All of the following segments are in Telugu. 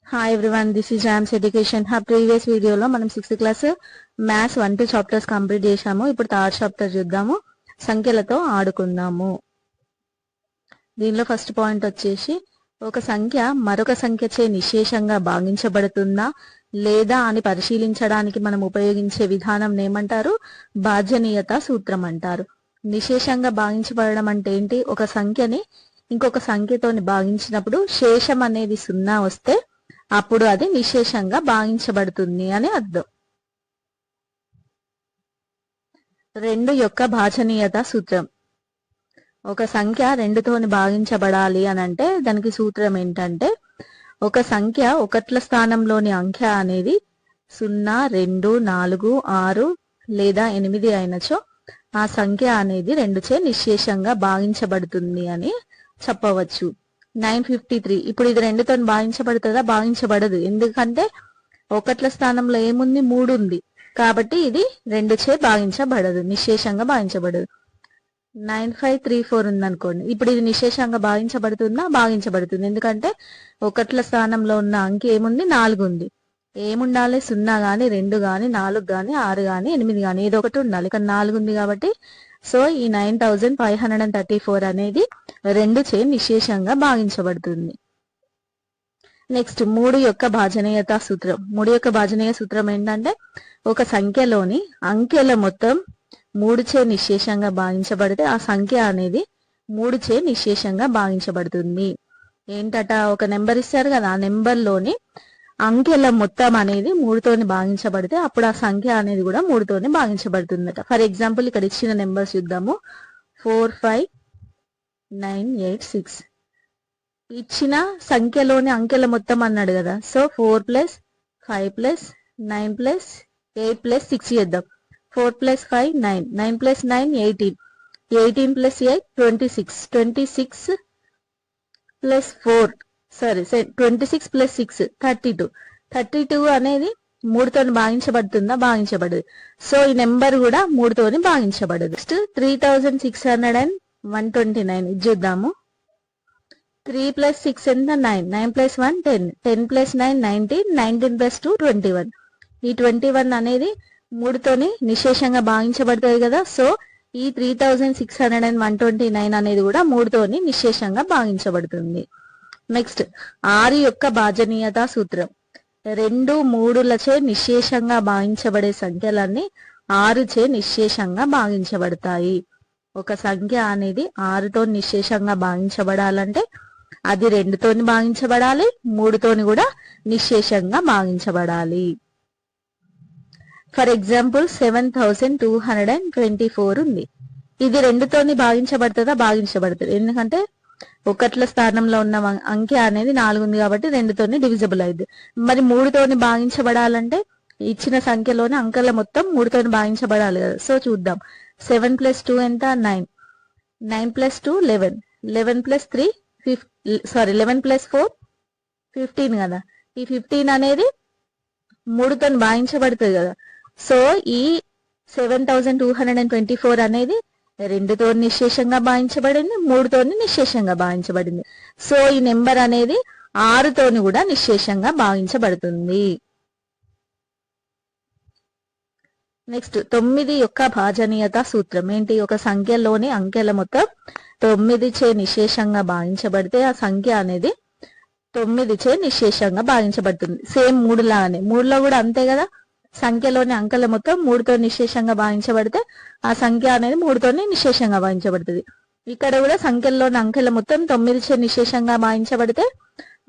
Hi everyone, this is jams education hub. Previous వీడియోలో మనం 6th class maths 1-2 chapters complete చేశాము. ఇప్పుడు 3rd చాప్టర్ చూద్దాము, సంఖ్యలతో ఆడుకుందాము. దీనిలో ఫస్ట్ పాయింట్ వచ్చేసి, ఒక సంఖ్య మరొక సంఖ్యచే నిశేషంగా భాగించబడుతుందా లేదా అని పరిశీలించడానికి మనం ఉపయోగించే విధానం ఏమంటారు? భాజనీయత సూత్రం అంటారు. నిశేషంగా భాగించబడడం అంటే ఏంటి? ఒక సంఖ్యని ఇంకొక సంఖ్యతోని భాగించినప్పుడు శేషం అనేది 0 వస్తే అప్పుడు అది నిశేషంగా భాగించబడుతుంది అని అర్థం. 2 యొక్క భాజనీయత సూత్రం. ఒక సంఖ్య 2తోని భాగించబడాలి అని అంటే దానికి సూత్రం ఏంటంటే, ఒక సంఖ్య ఒకట్ల స్థానంలోని అంకె అనేది 0, 2, 4, 6 లేదా 8 అయినచో ఆ సంఖ్య అనేది 2చే నిశేషంగా భాగించబడుతుంది అని చెప్పవచ్చు. 953. ఇప్పుడు ఇది 2తో భాగించబడుతుందా? భాగించబడదు. ఎందుకంటే ఒకట్ల స్థానంలో ఏముంది? 3 ఉంది. కాబట్టి ఇది 2చే భాగించబడదు, నిశేషంగా భాగించబడదు. 9534 ఉందనుకోండి, ఇప్పుడు ఇది నిశేషంగా భాగించబడుతుందా? భాగించబడుతుంది. ఎందుకంటే ఒకట్ల స్థానంలో ఉన్న అంకె ఏముంది? 4 ఉంది. ఏముండాలి? 0 గాని 2 గాని 4 గాని 6 గాని 8 గాని ఏదో ఒకటి ఉండాలి. ఇక్కడ 4 ఉంది కాబట్టి సో ఈ 9534 అనేది 2చే నిశేషంగా భాగించబడుతుంది. నెక్స్ట్ 3 యొక్క భాజనీయత సూత్రం. 3 యొక్క భాజనీయ సూత్రం ఏంటంటే, ఒక సంఖ్యలోని అంకెల మొత్తం 3చే నిశేషంగా భాగించబడితే ఆ సంఖ్య అనేది 3చే నిశేషంగా భాగించబడుతుంది. ఏంటట? ఒక నెంబర్ ఇస్తారు కదా, ఆ నెంబర్లోని అంకెల మొత్తం అనేది 3తోని భాగించబడితే అప్పుడు ఆ సంఖ్య అనేది కూడా 3తోని భాగించబడుతుందట. ఫర్ ఎగ్జాంపుల్ ఇక్కడ ఇచ్చిన నెంబర్స్ చూద్దాము. 45986 ఇచ్చిన సంఖ్యలోని అంకెల మొత్తం అన్నాడు కదా. సో 4 + 5 + 9 + 8 + 6 చేద్దాం. 4 + 5 9, 9 + 9 18, 18 + 8 26, 26 + 4 26 + 6 32. 32 అనేది 3తోని భాగించబడుతుందా? భాగించబడదు. సో ఈ నెంబర్ కూడా 3తోని భాగించబడదు. నెక్స్ట్ 3629 ఇది చూద్దాము. 3 + 6 ఎంత? 9, 9 + 1 10, 10 + 9 19, 19 + 2 21. ఈ 21 అనేది 3తోని నిశేషంగా భాగించబడుతుంది కదా. సో ఈ 3629 అనేది కూడా 3తోని నిశేషంగా భాగించబడుతుంది. నెక్స్ట్ 6 యొక్క భాజనీయత సూత్రం. 2, 3లచే నిశేషంగా భాగించబడే సంఖ్యలన్నీ 6చే నిశేషంగా భాగించబడతాయి. ఒక సంఖ్య అనేది 6తో నిశేషంగా భాగించబడాలంటే అది 2తోని భాగించబడాలి, 3తోని కూడా నిశేషంగా భాగించబడాలి. ఫర్ ఎగ్జాంపుల్ 7224 ఉంది. ఇది 2తోని భాగించబడుతుందా? భాగించబడుతుంది. ఎందుకంటే ఒకట్ల స్థానంలో ఉన్న అంకె అనేది 4 ఉంది కాబట్టి 2తోని డివిజిబుల్ అయింది. మరి 3తోని భాగించబడాలంటే ఇచ్చిన సంఖ్యలోని అంకెల మొత్తం 3తోని భాగించబడాలి కదా. సో చూద్దాం. 7 + 2 ఎంత? 9, 9 + 2 11, 11 + 3 11 + 4 15 కదా. ఈ 15 అనేది 3తోని భాగించబడుతుంది కదా. సో ఈ 7224 అనేది 2తోని నిశేషంగా భాగించబడింది, 3తోని నిశేషంగా భాగించబడింది. సో ఈ నెంబర్ అనేది 6తోని కూడా నిశేషంగా భాగించబడుతుంది. నెక్స్ట్ 9 యొక్క భాజనీయత సూత్రం ఏంటి? ఒక సంఖ్యలోని అంకెల మొత్తం 9చే నిశేషంగా భాగించబడితే ఆ సంఖ్య అనేది 9చే నిశేషంగా భాగించబడుతుంది. సేమ్ 3 లాగానే, 3లో కూడా అంతే కదా. సంఖ్యలోని అంకెల మొత్తం 3తో నిశేషంగా భాగించబడితే ఆ సంఖ్య అనేది 3తోని నిశేషంగా భాగించబడుతుంది. ఇక్కడ కూడా సంఖ్యలోని అంకెల మొత్తం 9చే నిశేషంగా భాగించబడితే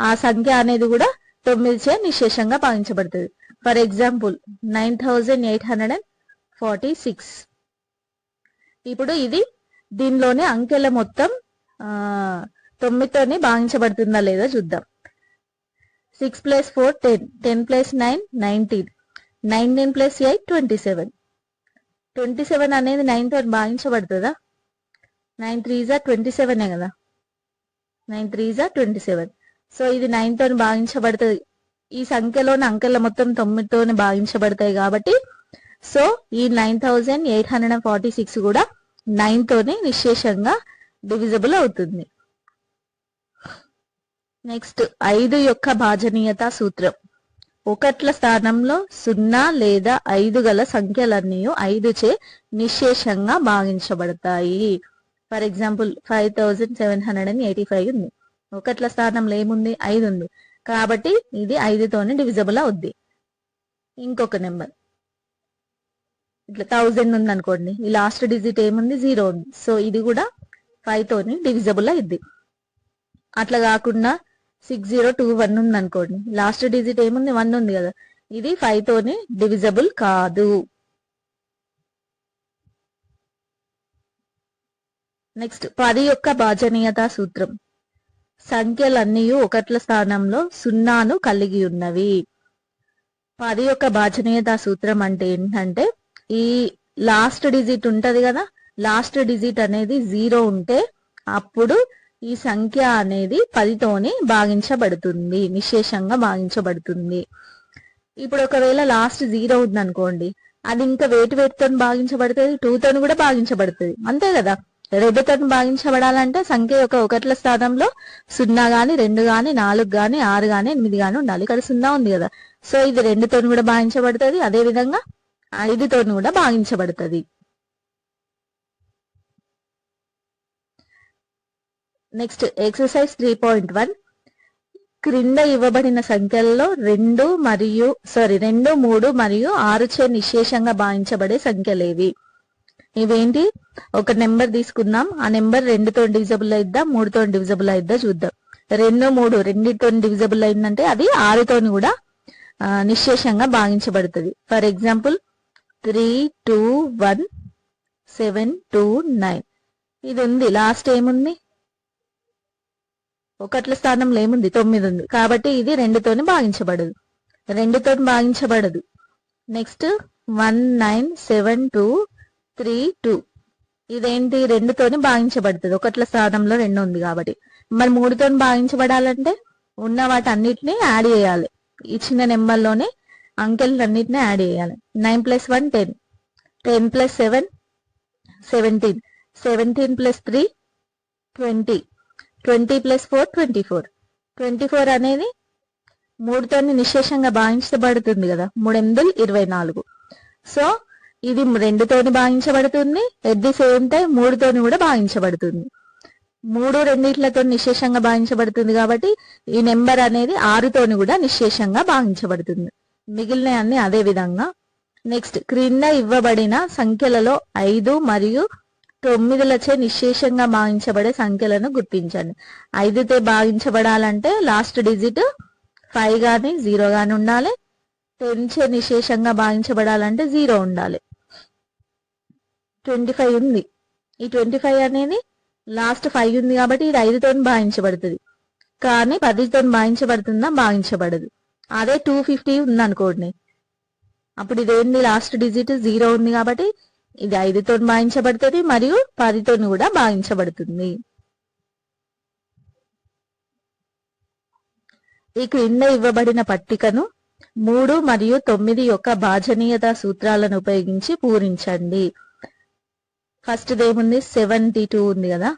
ఆ సంఖ్య అనేది కూడా 9చే నిశేషంగా భాగించబడుతుంది. For example 9846. ఇప్పుడు ఇది దీనిలోని అంకెల మొత్తం 9తోని భాగించబడుతుందా లేదా చూద్దాం. 6 + 4 10, 10 + 9 19, 19 + 8 27. 27 అనేది 9తో భాగించబడుతుందా? 9 3s are 27 కదా. 9 3s are 27. సో ఇది 9తో భాగించబడుతుంది. ఈ సంఖ్యలోని అంకెల మొత్తం 9తోని భాగించబడతాయి కాబట్టి సో ఈ 9846 కూడా 9తోని నిశేషంగా డివిజిబుల్ అవుతుంది. నెక్స్ట్ 5 యొక్క భాజనీయత సూత్రం. ఒకట్ల స్థానంలో 0 లేదా 5 గల సంఖ్యలన్నీ 5 చే నిశ్శేషంగా భాగించబడతాయి. ఫర్ ఎగ్జాంపుల్ 5785 ఉంది. ఒకట్ల స్థానంలో ఏముంది? 5 ఉంది. కాబట్టి ఇది 5తోనే డివిజబుల్ అవుద్ది. ఇంకొక నెంబర్ ఇట్లా 1000 ఉంది అనుకోండి, ఈ లాస్ట్ డిజిట్ ఏముంది? 0 ఉంది. సో ఇది కూడా 5తోని డివిజబుల్ అయింది. అట్లా కాకుండా 6021 ఉంది అనుకోండి, లాస్ట్ డిజిట్ ఏముంది? 1 ఉంది కదా, ఇది 5తోని డివిజబుల్ కాదు. నెక్స్ట్ 10 యొక్క భాజనీయత సూత్రం. సంఖ్యలన్నీ ఒకట్ల స్థానంలో 0ను కలిగి ఉన్నవి. 10 యొక్క భాజనీయత సూత్రం అంటే ఏంటంటే, ఈ లాస్ట్ డిజిట్ ఉంటది కదా, లాస్ట్ డిజిట్ అనేది 0 ఉంటే అప్పుడు ఈ సంఖ్య అనేది 10తోని భాగించబడుతుంది, నిశ్శేషంగా భాగించబడుతుంది. ఇప్పుడు ఒకవేళ లాస్ట్ 0 ఉంది అనుకోండి, అది ఇంకా వేటితో భాగించబడుతుంది? 2తోని కూడా భాగించబడుతుంది, అంతే కదా. 2తో భాగించబడాలంటే సంఖ్య యొక్క ఒకట్ల స్థానంలో 0 గాని 2 గాని 4 గాని 6 గాని 8 గాని ఉండాలి. ఇక్కడ 0 ఉంది కదా, సో ఇది 2తోని కూడా భాగించబడుతుంది, అదే విధంగా 5తోని కూడా భాగించబడుతుంది. Next exercise 3.1. క్రింద ఇవ్వబడిన సంఖ్యల్లో 2, 3 మరియు 6 చే నిశ్శేషంగా భావించబడే సంఖ్యలేవి? ఇవేంటి? ఒక నెంబర్ తీసుకుందాం, ఆ నెంబర్ 2తో డివిజబుల్ అయిద్దా 3తో డివిజబుల్ అయిద్దా చూద్దాం. 2, 3 రెండితో డివిజబుల్ అయిందంటే అది 6తోని కూడా నిశ్శేషంగా భావించబడుతుంది. ఫర్ ఎగ్జాంపుల్ 3, 2, 1, 7, 2, 9 ఇది ఉంది. లాస్ట్ ఏముంది? ఒకట్ల స్థానంలో ఏముంది? 9 ఉంది. కాబట్టి ఇది 2తోని భాగించబడదు, 2తోని భాగించబడదు. నెక్స్ట్ 1, 9, 7, 2, 3, 2 ఇదేంటి? 2తోని భాగించబడుతుంది, ఒకట్ల స్థానంలో 2 ఉంది కాబట్టి. మరి 3తోని భాగించబడాలంటే ఉన్న వాటి అన్నిటిని యాడ్ చేయాలి, ఇచ్చిన నెంబర్లోనే అంకెలన్నిటిని యాడ్ చేయాలి. 9 + 1 10, 10 + 7 17, 17 + 3 20, 20 + 4 24. 24 అనేది 3తోని నిశ్శేషంగా భాగించబడుతుంది కదా, 3 × 24. సో ఇది 2తోని భాగించబడుతుంది, ఎట్ ది సేమ్ టైం 3తోని కూడా భాగించబడుతుంది. 3 రెండిట్లతో నిశ్శేషంగా భాగించబడుతుంది కాబట్టి ఈ నెంబర్ అనేది 6తోని కూడా నిశ్శేషంగా భాగించబడుతుంది. మిగిలిన అన్ని అదే విధంగా. నెక్స్ట్ క్రింద ఇవ్వబడిన సంఖ్యలలో 5 మరియు 9లచే నిశ్శేషంగా భావించబడే సంఖ్యలను గుర్తించండి. 5తో భావించబడాలంటే లాస్ట్ డిజిట్ 5 గాని 0 గాని ఉండాలి. 10 చే నిశ్శేషంగా భావించబడాలంటే 0 ఉండాలి. 25 ఉంది, ఈ 25 అనేది లాస్ట్ 5 ఉంది కాబట్టి ఇది 5తో భావించబడుతుంది, కానీ 10తో భావించబడుతుందా? భావించబడదు. అదే 250 ఉంది అనుకోండి, అప్పుడు ఇదేంది? లాస్ట్ డిజిట్ 0 ఉంది కాబట్టి ఇది 5తో భాగించబడుతుంది మరియు 10తో కూడా భాగించబడుతుంది. ఈ క్రింద ఇవ్వబడిన పట్టికను 3 మరియు 9 యొక్క భాజనీయత సూత్రాలను ఉపయోగించి పూరించండి. ఫస్ట్ ఏముంది? 72 ఉంది కదా,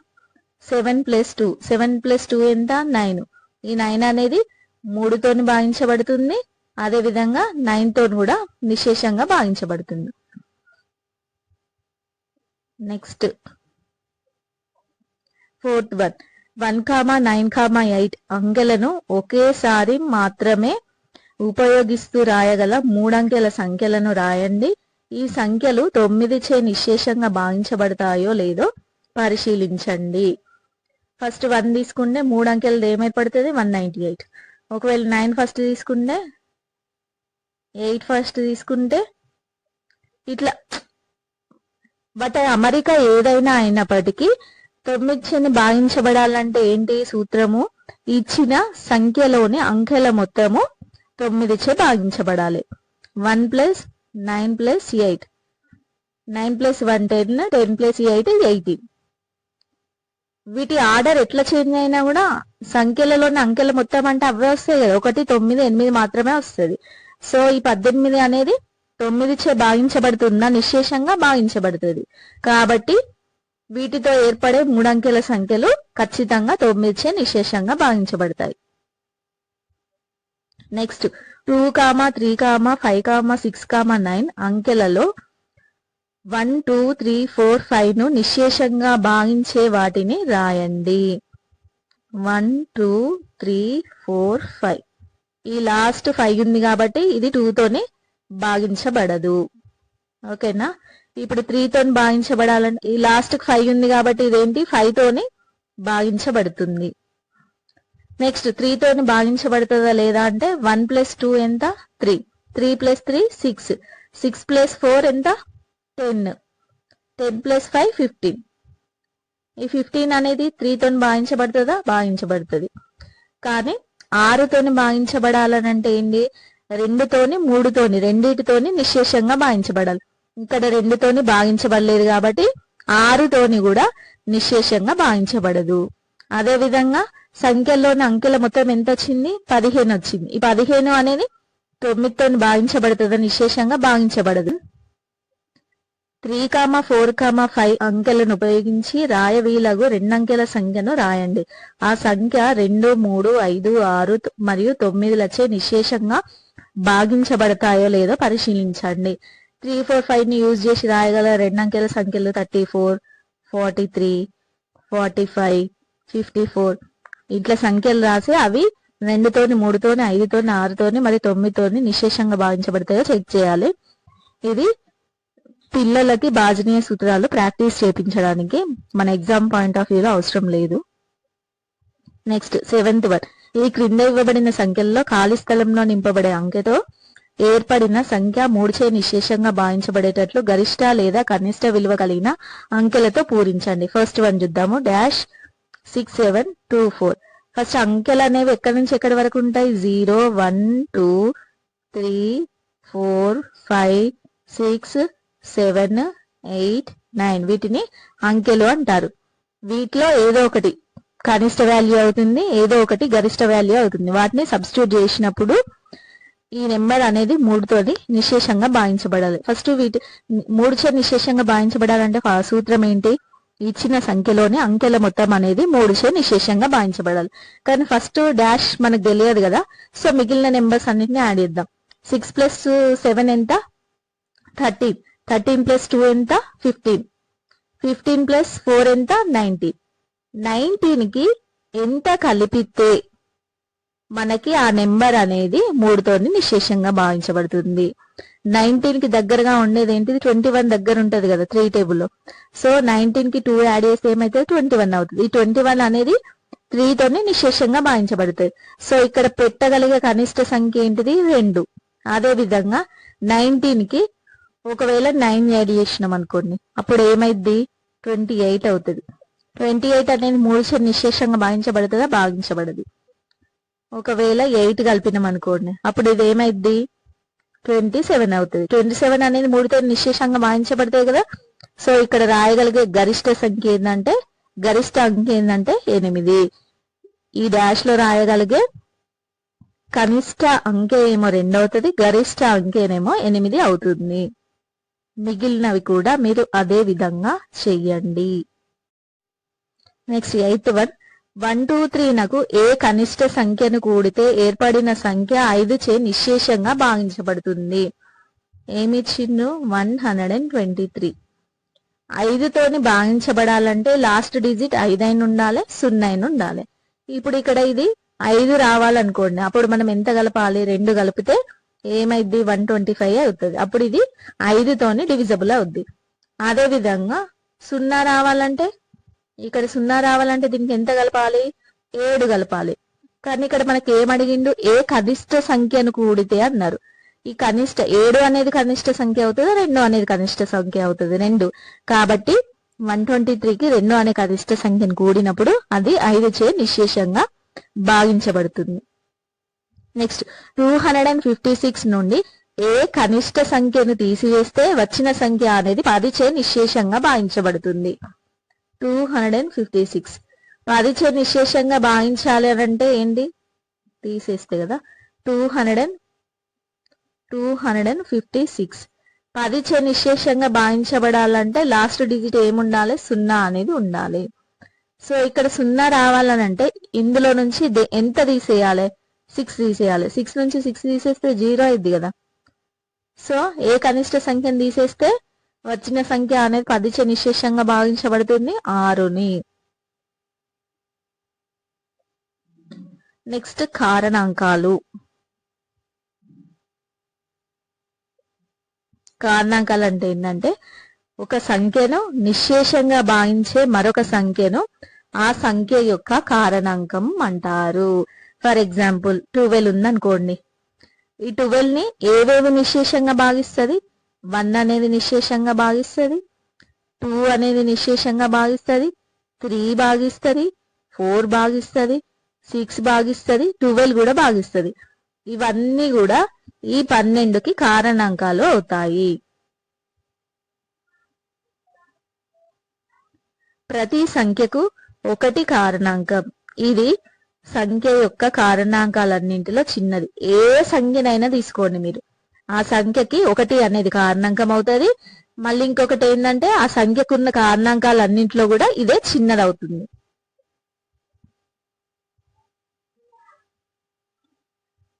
7 + 2, 7 + 2 ఎంత? 9. ఈ 9 అనేది 3తోని భాగించబడుతుంది, అదే విధంగా 9తో కూడా నిశ్శేషంగా భాగించబడుతుంది. నెక్స్ట్ 4th 1, 9, 8 అంకెలను ఒకేసారి మాత్రమే ఉపయోగిస్తూ రాయగల 3 అంకెల సంఖ్యలను రాయండి. ఈ సంఖ్యలు 9 చే నిశ్శేషంగా భావించబడతాయో లేదో పరిశీలించండి. ఫస్ట్ 1 తీసుకుంటే 3 అంకెలది ఏమైపడుతుంది? 198. ఒకవేళ 9 ఫస్ట్ తీసుకుంటే, 8 ఫస్ట్ తీసుకుంటే ఇట్లా. బట్ అమరిక ఏదైనా అయినప్పటికీ 9 చే భాగించబడాలంటే ఏంటి సూత్రము? ఇచ్చిన సంఖ్యలోని అంకెల మొత్తము 9 చే భాగించబడాలి. 1 + 9 + 8, 9 + 1 10, 10 + 8 18. వీటి ఆర్డర్ ఎట్లా చేంజ్ అయినా కూడా సంఖ్యలలోని అంకెల మొత్తం అంటే అవే వస్తాయి కదా, 1, 9, 8 మాత్రమే వస్తుంది. సో ఈ 18 అనేది 9 చే భాగించబడుతుందా? నిశ్శేషంగా భాగించబడుతుంది. కాబట్టి వీటితో ఏర్పడే 3 అంకెల సంఖ్యలు ఖచ్చితంగా 9 చే నిశ్శేషంగా భాగించబడతాయి. నెక్స్ట్ 2, 3, 5, 6, 9 అంకెలలో 1, 2, 3, 4, 5 ను నిశ్శేషంగా భాగించే వాటిని రాయండి. 1, 2, 3, 4, 5. ఈ లాస్ట్ 5 ఉంది కాబట్టి ఇది 2 తోని భాగించబడదు. ఓకేనా? ఇప్పుడు 3 తోని భాగించబడాలంటే ఈ లాస్ట్ 5 ఉంది కాబట్టి ఇదేంటి 5 తోని భాగించబడుతుంది. నెక్స్ట్ 3 తోని భాగించబడుతుందా లేదా అంటే 1 + 2 ఎంత? 3. 3 + 3 6. 6 + 4 ఎంత? 10. 10 + 5 15. ఈ 15 అనేది 3 తోని భాగించబడుతుందా? భాగించబడుతుంది. కానీ 6 తోని భాగించబడాలనంటే ఏంటి? 2 తోని 3 తోని రెండిటితోని నిశ్శేషంగా భాగించబడాలి. ఇక్కడ 2 తోని భాగించబడలేదు కాబట్టి 6 తోని కూడా నిశ్శేషంగా భాగించబడదు. అదే విధంగా సంఖ్యల్లోని అంకెల మొత్తం ఎంత వచ్చింది? 15 వచ్చింది. ఈ 15 అనేది 9 తోని భాగించబడుతుంది, నిశ్శేషంగా భాగించబడదు. 3, 4, 5 అంకెలను ఉపయోగించి రాయవీలగు 2 అంకెల సంఖ్యను రాయండి. ఆ సంఖ్య 2, 3, 5, 6 మరియు 9లచే నిశ్శేషంగా భాగించబడతాయో లేదో పరిశీలించండి. 3, 4, 5 ని యూజ్ చేసి రాయగల 2 అంకెల సంఖ్యలు 34, 43, 45, 54. ఇట్లా సంఖ్యలు రాసి అవి 2 తోని 3 తోని 5 తోని 6 తోని మరి 9 తోని నిశ్శేషంగా భావించబడతాయో చెక్ చేయాలి. ఇది పిల్లలకి భాజనీయ సూత్రాలు ప్రాక్టీస్ చేయించడానికి మన ఎగ్జామ్ పాయింట్ ఆఫ్ వ్యూలో అవసరం లేదు. Next 7th one. ఈ క్రింద ఇవ్వబడిన సంఖ్యల్లో ఖాళీ స్థలంలో నింపబడే అంకెతో ఏర్పడిన సంఖ్య 3 చే నిశ్శేషంగా భావించబడేటట్లు గరిష్ట లేదా కనిష్ట విలువ కలిగిన అంకెలతో పూరించండి. ఫస్ట్ వన్ చూద్దాము. డాష్ 6, 7, 2, 4. ఫస్ట్ అంకెలు అనేవి ఎక్కడి నుంచి ఎక్కడి వరకు ఉంటాయి? 0, 1, 2, 3, 4, 5, 6, 7, 8, 9. వీటిని అంకెలు అంటారు. వీటిలో ఏదో ఒకటి కనిష్ట వాల్యూ అవుతుంది, ఏదో ఒకటి గరిష్ట వాల్యూ అవుతుంది. వాటిని సబ్స్టిట్యూట్ చేసినప్పుడు ఈ నెంబర్ అనేది 3 తోటి నిశ్శేషంగా భావించబడాలి. ఫస్ట్ 3 చే నిశ్శేషంగా భావించబడాలంటే సూత్రం ఏంటి? ఇచ్చిన సంఖ్యలోని అంకెల మొత్తం అనేది 3 చే నిశ్శేషంగా భావించబడాలి. కానీ ఫస్ట్ డాష్ మనకు తెలియదు కదా, సో మిగిలిన నెంబర్స్ అన్నిటిని యాడ్ చేద్దాం. 6 + 7 ఎంత? 13. 13 + 2 ఎంత? 15. 15 + 4 ఎంత? 19. 19 కి ఎంత కలిపితే మనకి ఆ నెంబర్ అనేది 3 తోని నిశ్శేషంగా భావించబడుతుంది. 19 కి దగ్గరగా ఉండేది ఏంటిది? 21 దగ్గర ఉంటది కదా 3 టేబుల్లో. సో 19 కి 2 యాడ్ చేస్తే ఏమైతే 21 అవుతుంది. ఈ 21 అనేది 3 తోని నిశ్శేషంగా భావించబడుతుంది. సో ఇక్కడ పెట్టగలిగే కనిష్ట సంఖ్య ఏంటిది? 2. అదే విధంగా 19 కి ఒకవేళ 9 యాడ్ చేసినాం అనుకోండి, అప్పుడు ఏమైద్ది? 28 అవుతుంది. 28 అనేది 3 చే నిశ్శేషంగా భావించబడుతుందా? భావించబడదు. ఒకవేళ 8 కలిపినాం అనుకోండి, అప్పుడు ఇది ఏమైద్ది? 27 అవుతుంది. 27 అనేది 3 తో నిశ్శేషంగా భావించబడతాయి కదా. సో ఇక్కడ రాయగలిగే గరిష్ట సంఖ్య ఏంటంటే, గరిష్ట అంకె ఏంటంటే 8. ఈ డాష్ లో రాయగలిగే కనిష్ట అంకె ఏమో 2 అవుతుంది, గరిష్ట అంకెనేమో 8 అవుతుంది. మిగిలినవి కూడా మీరు అదే విధంగా చెయ్యండి. Next 8th one. 1, 2, 3 నకు ఏ కనిష్ట సంఖ్యను కూడితే ఏర్పడిన సంఖ్య 5 చే నిశ్శేషంగా భావించబడుతుంది. ఏమిచ్చిండు? 123. 5 తోని భావించబడాలంటే లాస్ట్ డిజిట్ 5 అయిన ఉండాలి, 0 అయిన ఉండాలి. ఇప్పుడు ఇక్కడ ఇది 5 రావాలనుకోండి, అప్పుడు మనం ఎంత కలపాలి? 2 కలిపితే ఏమైద్ది? 125 అవుతుంది. అప్పుడు ఇది 5 తోని డివిజబుల్ అవుద్ది. అదే విధంగా 0 రావాలంటే, ఇక్కడ 0 రావాలంటే దీనికి ఎంత కలపాలి? 7 కలపాలి. కానీ ఇక్కడ మనకి ఏమడిగిండు? ఏ కనిష్ట సంఖ్యను కూడితే అన్నారు. ఈ కనిష్ట 7 అనేది కనిష్ట సంఖ్య అవుతుంది, 2 అనేది కనిష్ట సంఖ్య అవుతుంది. 2 కాబట్టి 123కి 2 అనే కనిష్ట సంఖ్యను కూడినప్పుడు అది 5 చే నిశ్శేషంగా భాగించబడుతుంది. నెక్స్ట్ 256 నుండి ఏ కనిష్ట సంఖ్యను తీసివేస్తే వచ్చిన సంఖ్య అనేది 10 చే నిశ్శేషంగా భావించబడుతుంది. 256 10 చే నిశ్శేషంగా భావించాలి అని అంటే ఏంటి? తీసేస్తే కదా. 256 10 చే నిశ్శేషంగా భావించబడాలంటే లాస్ట్ డిజిట్ ఏముండాలి? 0 అనేది ఉండాలి. సో ఇక్కడ 0 రావాలనంటే ఇందులో నుంచి ఎంత తీసేయాలి? 6 తీసేయాలి. 6 నుంచి 6 తీసేస్తే 0 అయింది కదా. సో ఏ కనిష్ట సంఖ్యను తీసేస్తే వచ్చిన సంఖ్య అనేది 10 చే నిశ్శేషంగా భావించబడుతుంది, 6ని. నెక్స్ట్ కారణాంకాలు. కారణాంకాలు అంటే ఏంటంటే ఒక సంఖ్యను నిశ్శేషంగా భావించే మరొక సంఖ్యను ఆ సంఖ్య యొక్క కారణాంకం అంటారు. ఫర్ ఎగ్జాంపుల్ 12 ఉందనుకోండి. ఈ 12 ని ఏవేవి నిశ్శేషంగా భాగిస్తుంది? 1 అనేది నిశ్శేషంగా భాగిస్తుంది, 2 అనేది నిశ్శేషంగా భాగిస్తుంది, 3 భాగిస్తుంది, 4 భాగిస్తుంది, 6 భాగిస్తుంది, 12 కూడా భాగిస్తుంది. ఇవన్నీ కూడా ఈ 12కి కారణాంకాలు అవుతాయి. ప్రతి సంఖ్యకు 1 కారణాంకం. ఇది సంఖ్య యొక్క కారణాంకాలన్నింటిలో చిన్నది. ఏ సంఖ్యనైనా తీసుకోండి మీరు, ఆ సంఖ్యకి 1 అనేది కారణాంకం అవుతుంది. మళ్ళీ ఇంకొకటి ఏంటంటే ఆ సంఖ్యకున్న కారణాంకాలన్నింటిలో కూడా ఇదే చిన్నది అవుతుంది.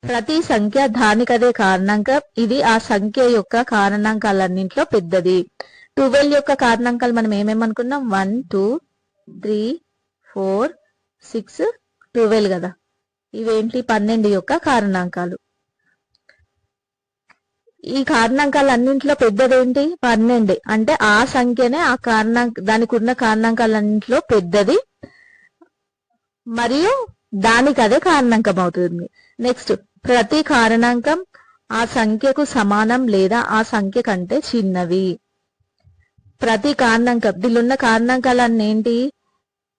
ప్రతి సంఖ్య దానికదే కారణాంకం. ఇది ఆ సంఖ్య యొక్క కారణాంకాలన్నింటిలో పెద్దది. 12 యొక్క కారణాంకాలు మనం ఏమేమనుకున్నాం? 1, 2, 3, 4, 6, 12 కదా. ఇవేంటి? 12 యొక్క కారణాంకాలు. ఈ కారణాంకాలన్నింటిలో పెద్దదేంటి? 12. అంటే ఆ సంఖ్యనే ఆ దానికి ఉన్న కారణాంకాలన్నింటిలో పెద్దది మరియు దానికి అదే కారణాంకం అవుతుంది. నెక్స్ట్, ప్రతి కారణాంకం ఆ సంఖ్యకు సమానం లేదా ఆ సంఖ్య కంటే చిన్నవి. ప్రతి కారణాంకం, దీనిలో కారణాంకాలన్నీ ఏంటి?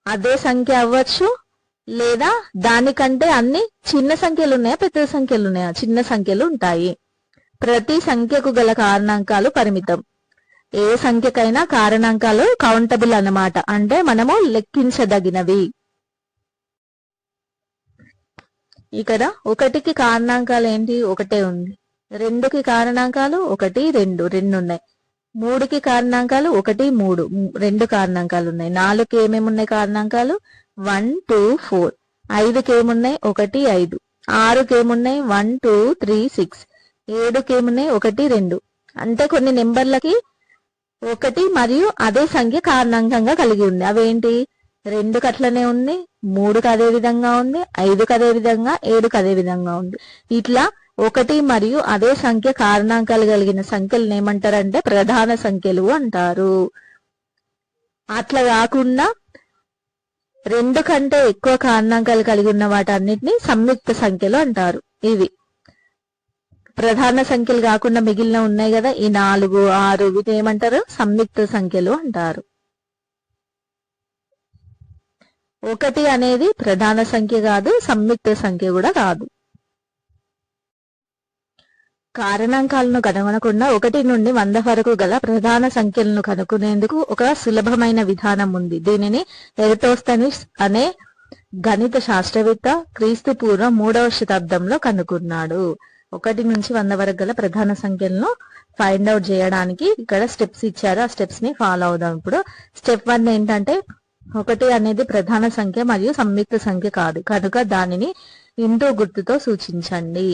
అదే సంఖ్య అవ్వచ్చు లేదా దానికంటే అన్ని చిన్న సంఖ్యలు ఉన్నాయా పెద్ద సంఖ్యలు ఉన్నాయా? చిన్న సంఖ్యలు ఉంటాయి. ప్రతి సంఖ్యకు గల కారణాంకాలు పరిమితం. ఏ సంఖ్యకైనా కారణాంకాలు కౌంటబుల్ అన్నమాట, అంటే మనము లెక్కించదగినవి. ఇక్కడ 1కి కారణాంకాలు ఏంటి? 1 ఉంది. 2కి కారణాంకాలు 1, 2 ఉన్నాయి. 3కి కారణాంకాలు 1, 3 2 కారణాంకాలు ఉన్నాయి. 4కి ఏమేమి ఉన్నాయి కారణాంకాలు? 1, 2, 4. 5కి ఏమున్నాయి? 1, 5. 6కి ఏమున్నాయి? 1, 2, 3, 6. 7కి ఏమున్నాయి? 1, 2. అంటే కొన్ని నెంబర్లకి 1 మరియు అదే సంఖ్య కారణాంకంగా కలిగి ఉంది. అవేంటి? 2కి అట్లనే ఉంది, 3కి అదే విధంగా ఉంది, 5కి అదే విధంగా, 7కి అదే విధంగా ఉంది. ఇట్లా 1 మరియు అదే సంఖ్య కారణాంకాలు కలిగిన సంఖ్యలను ఏమంటారంటే ప్రధాన సంఖ్యలు అంటారు. అట్లా కాకుండా 2 కంటే ఎక్కువ కారణాంకాలు కలిగి ఉన్న వాటన్నిటిని సంయుక్త సంఖ్యలు అంటారు. ఇవి ప్రధాన సంఖ్యలు కాకుండా మిగిలిన ఉన్నాయి కదా, ఈ 4, 6 వీటిని ఏమంటారు? సంయుక్త సంఖ్యలు అంటారు. 1 అనేది ప్రధాన సంఖ్య కాదు, సంయుక్త సంఖ్య కూడా కాదు. కారణాంకాలను కనుగొనకుండా 1 నుండి 100 వరకు గల ప్రధాన సంఖ్యలను కనుక్కునేందుకు ఒక సులభమైన విధానం ఉంది. దీనిని ఎరటోస్తనిస్ అనే గణిత శాస్త్రవేత్త క్రీస్తు పూర్వం 3వ శతాబ్దంలో కనుక్కున్నాడు. 1 నుంచి 100 వరకు గల ప్రధాన సంఖ్యలను ఫైండ్ అవుట్ చేయడానికి ఇక్కడ స్టెప్స్ ఇచ్చారు. ఆ స్టెప్స్ ని ఫాలో అవుదాం. ఇప్పుడు స్టెప్ 1 ఏంటంటే 1 అనేది ప్రధాన సంఖ్య మరియు సంయుక్త సంఖ్య కాదు, కనుక దానిని ఇంటూ గుర్తుతో సూచించండి.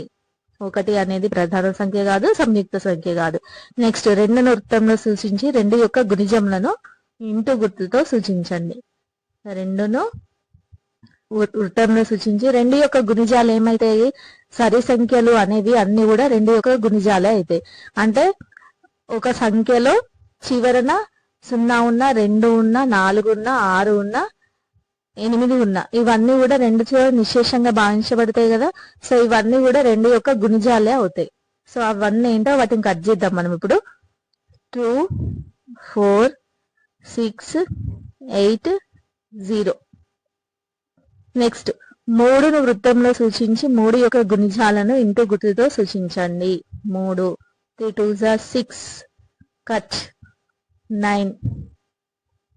1 అనేది ప్రధాన సంఖ్య కాదు, సంయుక్త సంఖ్య కాదు. నెక్స్ట్, 2ను వృత్తంలో సూచించి 2 యొక్క గుణిజములను ఇంటూ గుర్తుతో సూచించండి. 2ను వృత్తంలో సూచించి 2 యొక్క గుణిజాలు ఏమైతాయి? సరి సంఖ్యలు అనేవి అన్ని కూడా 2 యొక్క గుణిజాలే అవుతాయి. అంటే ఒక సంఖ్యలో చివరన 0 ఉన్నా, 2 ఉన్నా, 4 ఉన్నా, 6 ఉన్నా, 8 ఉన్నా, ఇవన్నీ కూడా 2 చే నిశ్శేషంగా భావించబడతాయి కదా. సో ఇవన్నీ కూడా 2 యొక్క గుణిజాలే అవుతాయి. సో అవన్నీ ఏంటో వాటిని కట్ చేద్దాం మనం ఇప్పుడు. 2, 4, 6, 8, 0. నెక్స్ట్, 3ను వృత్తంలో సూచించి 3 యొక్క గుణిజాలను ఇంటూ గుర్తుతో సూచించండి. 3, 3 2s are 6, కట్ 9,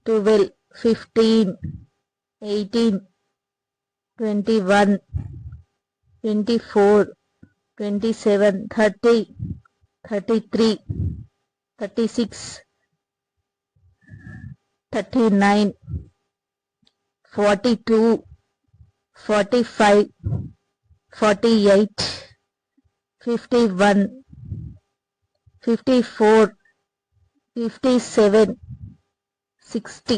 12, 15, 18, 21, 24, 27, 30, 33, 36, 39, 42, 45, 48, 51, 54, 57, 60,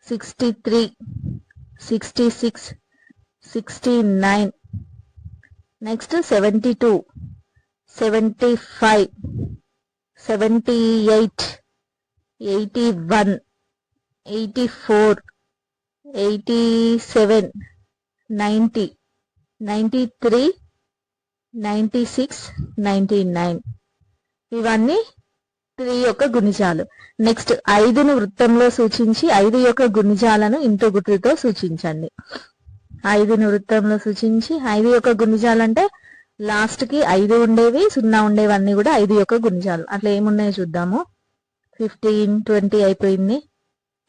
63, 66, 69. Next 72, 75, 78, 81, 84, 87, 90, 93, 96, 99. ఇవన్నీ 3 యొక్క గుణిజాలు. నెక్స్ట్ 5ను వృత్తంలో సూచించి 5 యొక్క గుణిజాలను ఇంటూ గుర్తుతో సూచించండి. 5ను వృత్తంలో సూచించి 5 యొక్క గుణిజాలు అంటే లాస్ట్ కి 5 ఉండేవి 0 ఉండేవి అన్ని కూడా 5 యొక్క గుణిజాలు. అట్లా ఏమున్నాయో చూద్దాము. 15, 20 అయిపోయింది.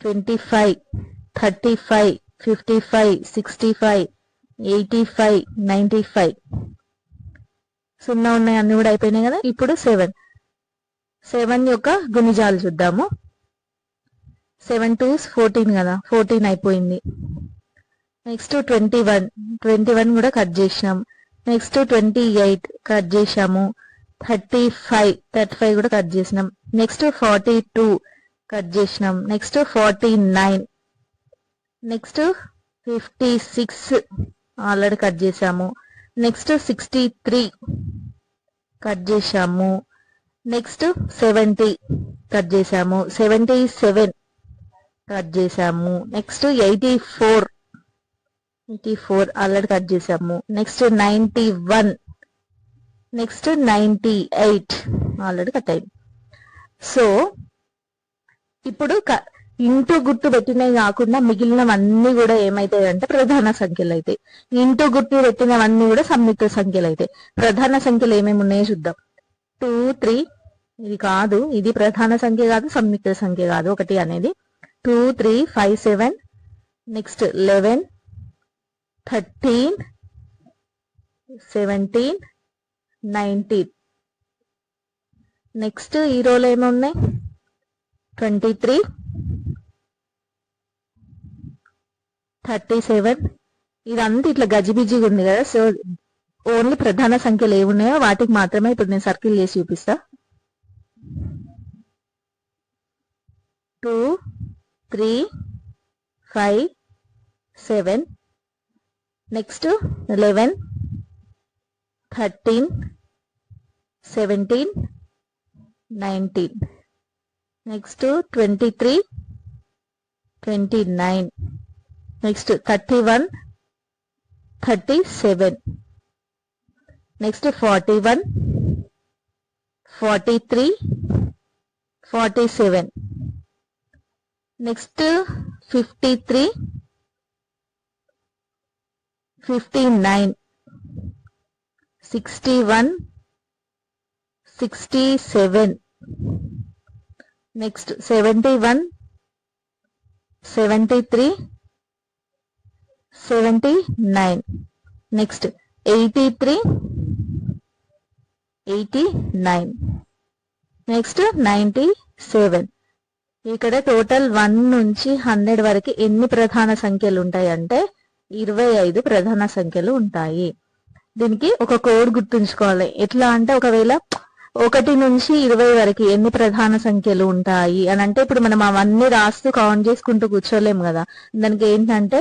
25, 35, 55, 65, 85, 95. 0 ఉన్నాయి అన్ని కూడా అయిపోయినాయి కదా. ఇప్పుడు 7 యొక్క గుణిజాలు చూద్దాము. 7 2s 14 కదా, 14 అయిపోయింది. నెక్స్ట్ 21 కూడా కట్ చేసినాం. నెక్స్ట్ 28 కట్ చేసాము. 35 కూడా కట్ చేసినాం. నెక్స్ట్ 42 కట్ చేసినాం. నెక్స్ట్ 49, నెక్స్ట్ 56 ఆల్రెడీ కట్ చేసాము. నెక్స్ట్ 63 కట్ చేసాము. నెక్స్ట్ 70 కట్ చేసాము. 77 కట్ చేసాము. నెక్స్ట్ 84 ఆల్రెడీ కట్ చేసాము. నెక్స్ట్ 91, నెక్స్ట్ 98 ఆల్రెడీ కట్ అయింది. సో ఇప్పుడు ఇంటూ గుర్తు పెట్టినవి కాకుండా మిగిలినవన్నీ కూడా ఏమైతాయి అంటే ప్రధాన సంఖ్యలు అయితే. ఇంటూ గుర్తు పెట్టినవన్నీ కూడా సంయుక్త సంఖ్యలు అయితే. ప్రధాన సంఖ్యలు ఏమేమి ఉన్నాయో చూద్దాం. 2, 3 ఇది కాదు, ఇది ప్రధాన సంఖ్య కాదు, సంయుక్త సంఖ్య కాదు. 1 అనేది 2, 3, 5, 7, నెక్స్ట్ 11, 13, 17, 19. నెక్స్ట్ ఈ రోలో ఏమున్నాయి 23, 37. ఇదంతా ఇట్లా గజిబిజిగా ఉంది కదా. సో ఓన్లీ ప్రధాన సంఖ్యలు ఏమున్నాయో వాటికి మాత్రమే ఇప్పుడు నేను సర్కిల్ చేసి చూపిస్తా. 2, 3, 5, 7, next 11, 13, 17, 19. Next 23, 29. Next 31, 37. Next 41, 43, 47. Next 53, 59, 61, 67. Next 71, 73, 79. Next 83, 89. Next 97. ఇక్కడ టోటల్ 1 నుంచి 100 వరకు ఎన్ని ప్రధాన సంఖ్యలు ఉంటాయి అంటే 25 ప్రధాన సంఖ్యలు ఉంటాయి. దీనికి ఒక కోడ్ గుర్తుంచుకోవాలి. ఎట్లా అంటే ఒకవేళ 1 నుంచి 20 వరకు ఎన్ని ప్రధాన సంఖ్యలు ఉంటాయి అని అంటే ఇప్పుడు మనం అవన్నీ రాస్తూ కౌంట్ చేసుకుంటూ కూర్చోలేము కదా. దానికి ఏంటంటే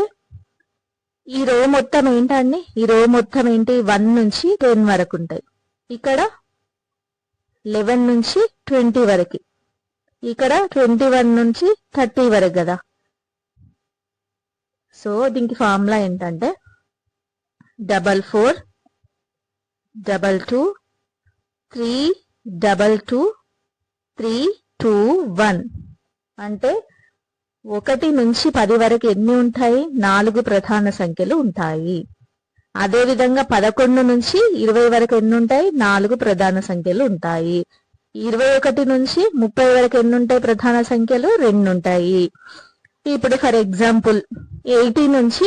ఈ రో మొత్తం ఏంటండి, ఈ రో మొత్తం ఏంటి 1 నుంచి 10 వరకు ఉంటాయి. ఇక్కడ 11 నుంచి 20 వరకు, ఇక్కడ 21 నుంచి 30 వరకు కదా. సో దీనికి ఫార్ములా ఏంటంటే 44 22 322 321 అంటే 1 నుంచి 10 వరకు ఎన్ని ఉంటాయి? 4 ప్రధాన సంఖ్యలు ఉంటాయి. అదే విధంగా 11 నుంచి 20 వరకు ఎన్ని ఉంటాయి? 4 ప్రధాన సంఖ్యలు ఉంటాయి. 21 నుంచి 30 వరకు ఎన్ని ఉంటాయి? ప్రధాన సంఖ్యలు 2 ఉంటాయి. ఇప్పుడు ఫర్ ఎగ్జాంపుల్ 81 నుంచి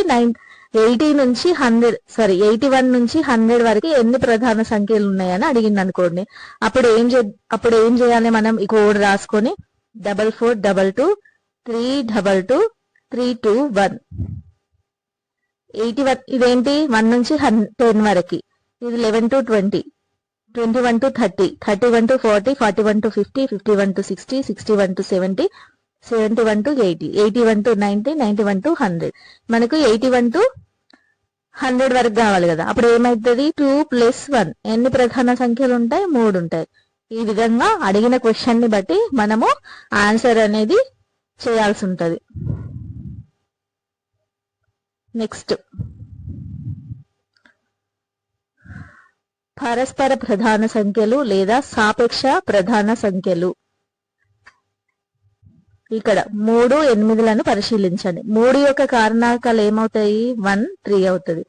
100 వరకు ఎన్ని ప్రధాన సంఖ్యలు ఉన్నాయని అడిగింది అనుకోండి. అప్పుడు ఏం చేయాలి? మనం ఈ కోడ్ రాసుకొని 4422 322 321 81 ఇదేంటి 1 నుంచి 10 వరకు, ఇది 11 to 20, 21 to 30, 31 to 40, 41 to 50, 51 to 60, 61 to 70, 71 to 80, 81 to 90, 91 to 100. మనకు 81 to 100 వరకు కావాలి కదా. అప్పుడు ఏమవుతుంది? 2 + 1 ఎన్ని ప్రధాన సంఖ్యలు ఉంటాయి? 3 ఉంటాయి. ఈ విధంగా అడిగిన క్వశ్చన్ ని బట్టి మనము ఆన్సర్ అనేది చేయాల్సి ఉంటుంది. నెక్స్ట్, పరస్పర ప్రధాన సంఖ్యలు లేదా సాపేక్ష ప్రధాన సంఖ్యలు. ఇక్కడ 3, 8లను పరిశీలించండి. 3 యొక్క కారణాంకాలు ఏమవుతాయి? 1, 3 అవుతుంది.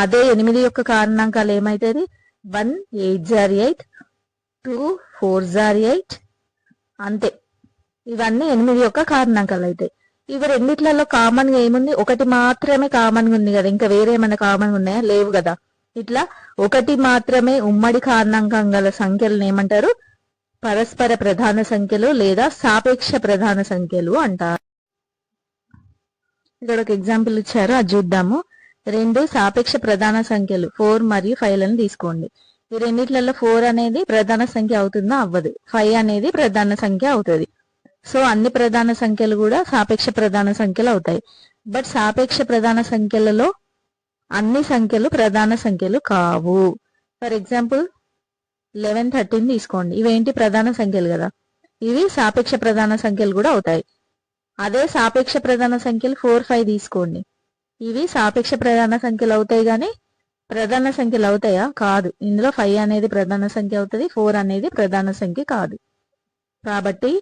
అదే 8 యొక్క కారణాంకాలు ఏమవుతుంది? 1, 8 * 8, 2, 4 * 8, అంతే. ఇవన్నీ 8 యొక్క కారణాంకాలు అవుతాయి. ఇవి రెండిట్లలో కామన్ గా ఏముంది? ఒకటి మాత్రమే కామన్ గా ఉంది కదా, ఇంకా వేరే ఏమైనా కామన్ గా ఉన్నాయా? లేవు కదా. ఇట్లా ఒకటి మాత్రమే ఉమ్మడి కారణాంకం గల సంఖ్యలను ఏమంటారు? పరస్పర ప్రధాన సంఖ్యలు లేదా సాపేక్ష ప్రధాన సంఖ్యలు అంటారు. ఇక్కడ ఒక ఎగ్జాంపుల్ ఇచ్చారు, అది చూద్దాము. 2 సాపేక్ష ప్రధాన సంఖ్యలు 4 మరియు 5లను తీసుకోండి. ఈ రెండిట్లలో 4 అనేది ప్రధాన సంఖ్య అవుతుందా? అవ్వదు. 5 అనేది ప్రధాన సంఖ్య అవుతుంది. సో అన్ని ప్రధాన సంఖ్యలు కూడా సాపేక్ష ప్రధాన సంఖ్యలు అవుతాయి. బట్ సాపేక్ష ప్రధాన సంఖ్యలలో అన్ని సంఖ్యలు ప్రధాన సంఖ్యలు కావు. ఫర్ ఎగ్జాంపుల్ 11, 13 తీసుకోండి. ఇవేంటి? ప్రధాన సంఖ్యలు కదా, ఇవి సాపేక్ష ప్రధాన సంఖ్యలు కూడా అవుతాయి. అదే సాపేక్ష ప్రధాన సంఖ్యలు 4, 5 తీసుకోండి. ఇవి సాపేక్ష ప్రధాన సంఖ్యలు అవుతాయి కానీ ప్రధాన సంఖ్యలు అవుతాయా? కాదు. ఇందులో 5 అనేది ప్రధాన సంఖ్య అవుతుంది, 4 అనేది ప్రధాన సంఖ్య కాదు. కాబట్టి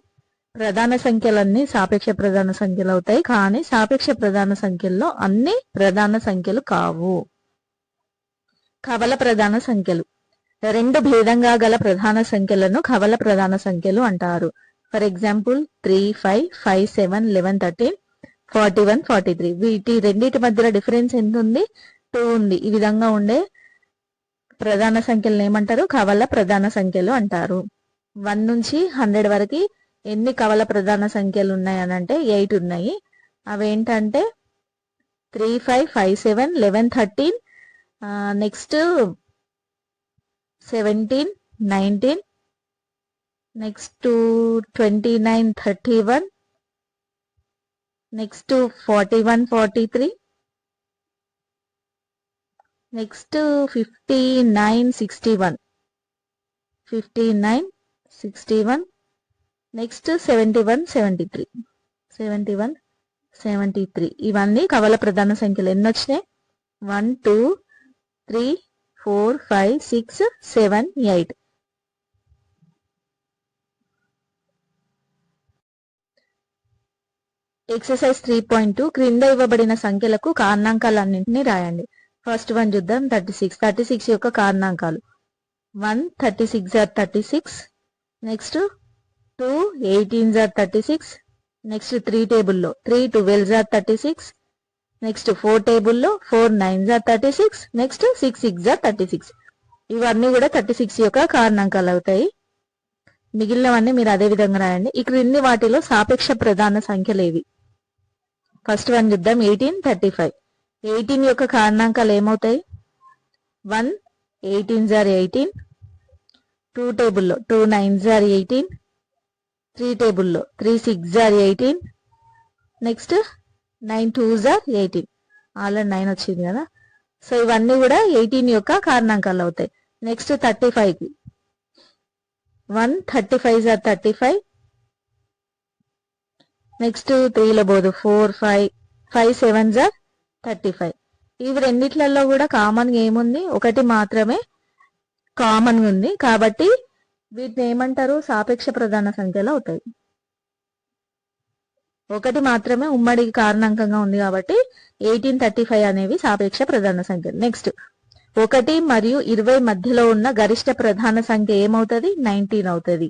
ప్రధాన సంఖ్యలన్నీ సాపేక్ష ప్రధాన సంఖ్యలు అవుతాయి, కానీ సాపేక్ష ప్రధాన సంఖ్యల్లో అన్ని ప్రధాన సంఖ్యలు కావు. కవల ప్రధాన సంఖ్యలు. 2 భేదంగా గల ప్రధాన సంఖ్యలను కవల ప్రధాన సంఖ్యలు అంటారు. For example 3, 5, 5, 7, 11, 13, 41, 43. వీటి రెండింటి మధ్యలో డిఫరెన్స్ ఎంత ఉంది? 2 ఉంది. ఈ విధంగా ఉండే ప్రధాన సంఖ్యలను ఏమంటారు? కవల ప్రధాన సంఖ్యలు అంటారు. 1 నుంచి 100 వరకు ఎన్ని కవల ప్రధాన సంఖ్యలు ఉన్నాయి అని అంటే 8 ఉన్నాయి. అవేంటంటే 3, 5, 5, 7, 11, 13, next 17, 19, next 29, 31, next 41, 43, next 59, 61, 59, 61, next 71, 73, 71, 73. ఇవన్నీ కవల ప్రధాన సంఖ్యలు. ఎన్ని వచ్చినాయి? 1, 2, 3, 4, 5, 6, 7, 8. ఎక్సర్సైజ్ 3.2 క్రింద ఇవ్వబడిన సంఖ్యలకు కారణాంకాలన్నింటినీ రాయండి. ఫస్ట్ వన్ చూద్దాం. 36. 36 యొక్క కారణాంకాలు 1, 36 * 36, నెక్స్ట్ 2, 18 * 36, నెక్స్ట్ 3 టేబుల్లో 3, 12 * 36, నెక్స్ట్ 4 టేబుల్లో 4, 9 * 36, నెక్స్ట్ 6, 6 * 36. ఇవన్నీ కూడా 36 యొక్క కారణాంకాలు అవుతాయి. మిగిలినవన్నీ మీరు అదే విధంగా రాయండి. ఈ క్రింది వాటిలో సాపేక్ష ప్రధాన సంఖ్యలు ఏవి? ఫస్ట్ వన్ చూద్దాం. 18, 35. 18 యొక్క కారణాంకాలు ఏమవుతాయి? 1, 18 * 18, 2 టేబుల్లో 2, 9 * 18, 3 టేబుల్లో 3, 6 * 18, నెక్స్ట్ 9, 2 * 18. ఆల్రెడీ 9 వచ్చింది కదా. సో ఇవన్నీ కూడా 18 యొక్క కారణాంకాలు అవుతాయి. నెక్స్ట్ 35కి 1, 35 * 35, నెక్స్ట్ 3లో పోదు 4, 5, 5, 7 * 35. ఇవి రెండిట్లలో కూడా కామన్ గా ఏముంది? ఒకటి మాత్రమే కామన్ గా ఉంది. కాబట్టి వీటిని ఏమంటారు? సాపేక్ష ప్రధాన సంఖ్యలు అవుతాయి. ఒకటి మాత్రమే ఉమ్మడి కారణాంకంగా ఉంది కాబట్టి 18, 35 అనేవి సాపేక్ష ప్రధాన సంఖ్యలు. నెక్స్ట్ 1 మరియు 20 మధ్యలో ఉన్న గరిష్ట ప్రధాన సంఖ్య ఏమవుతుంది? 19 అవుతుంది.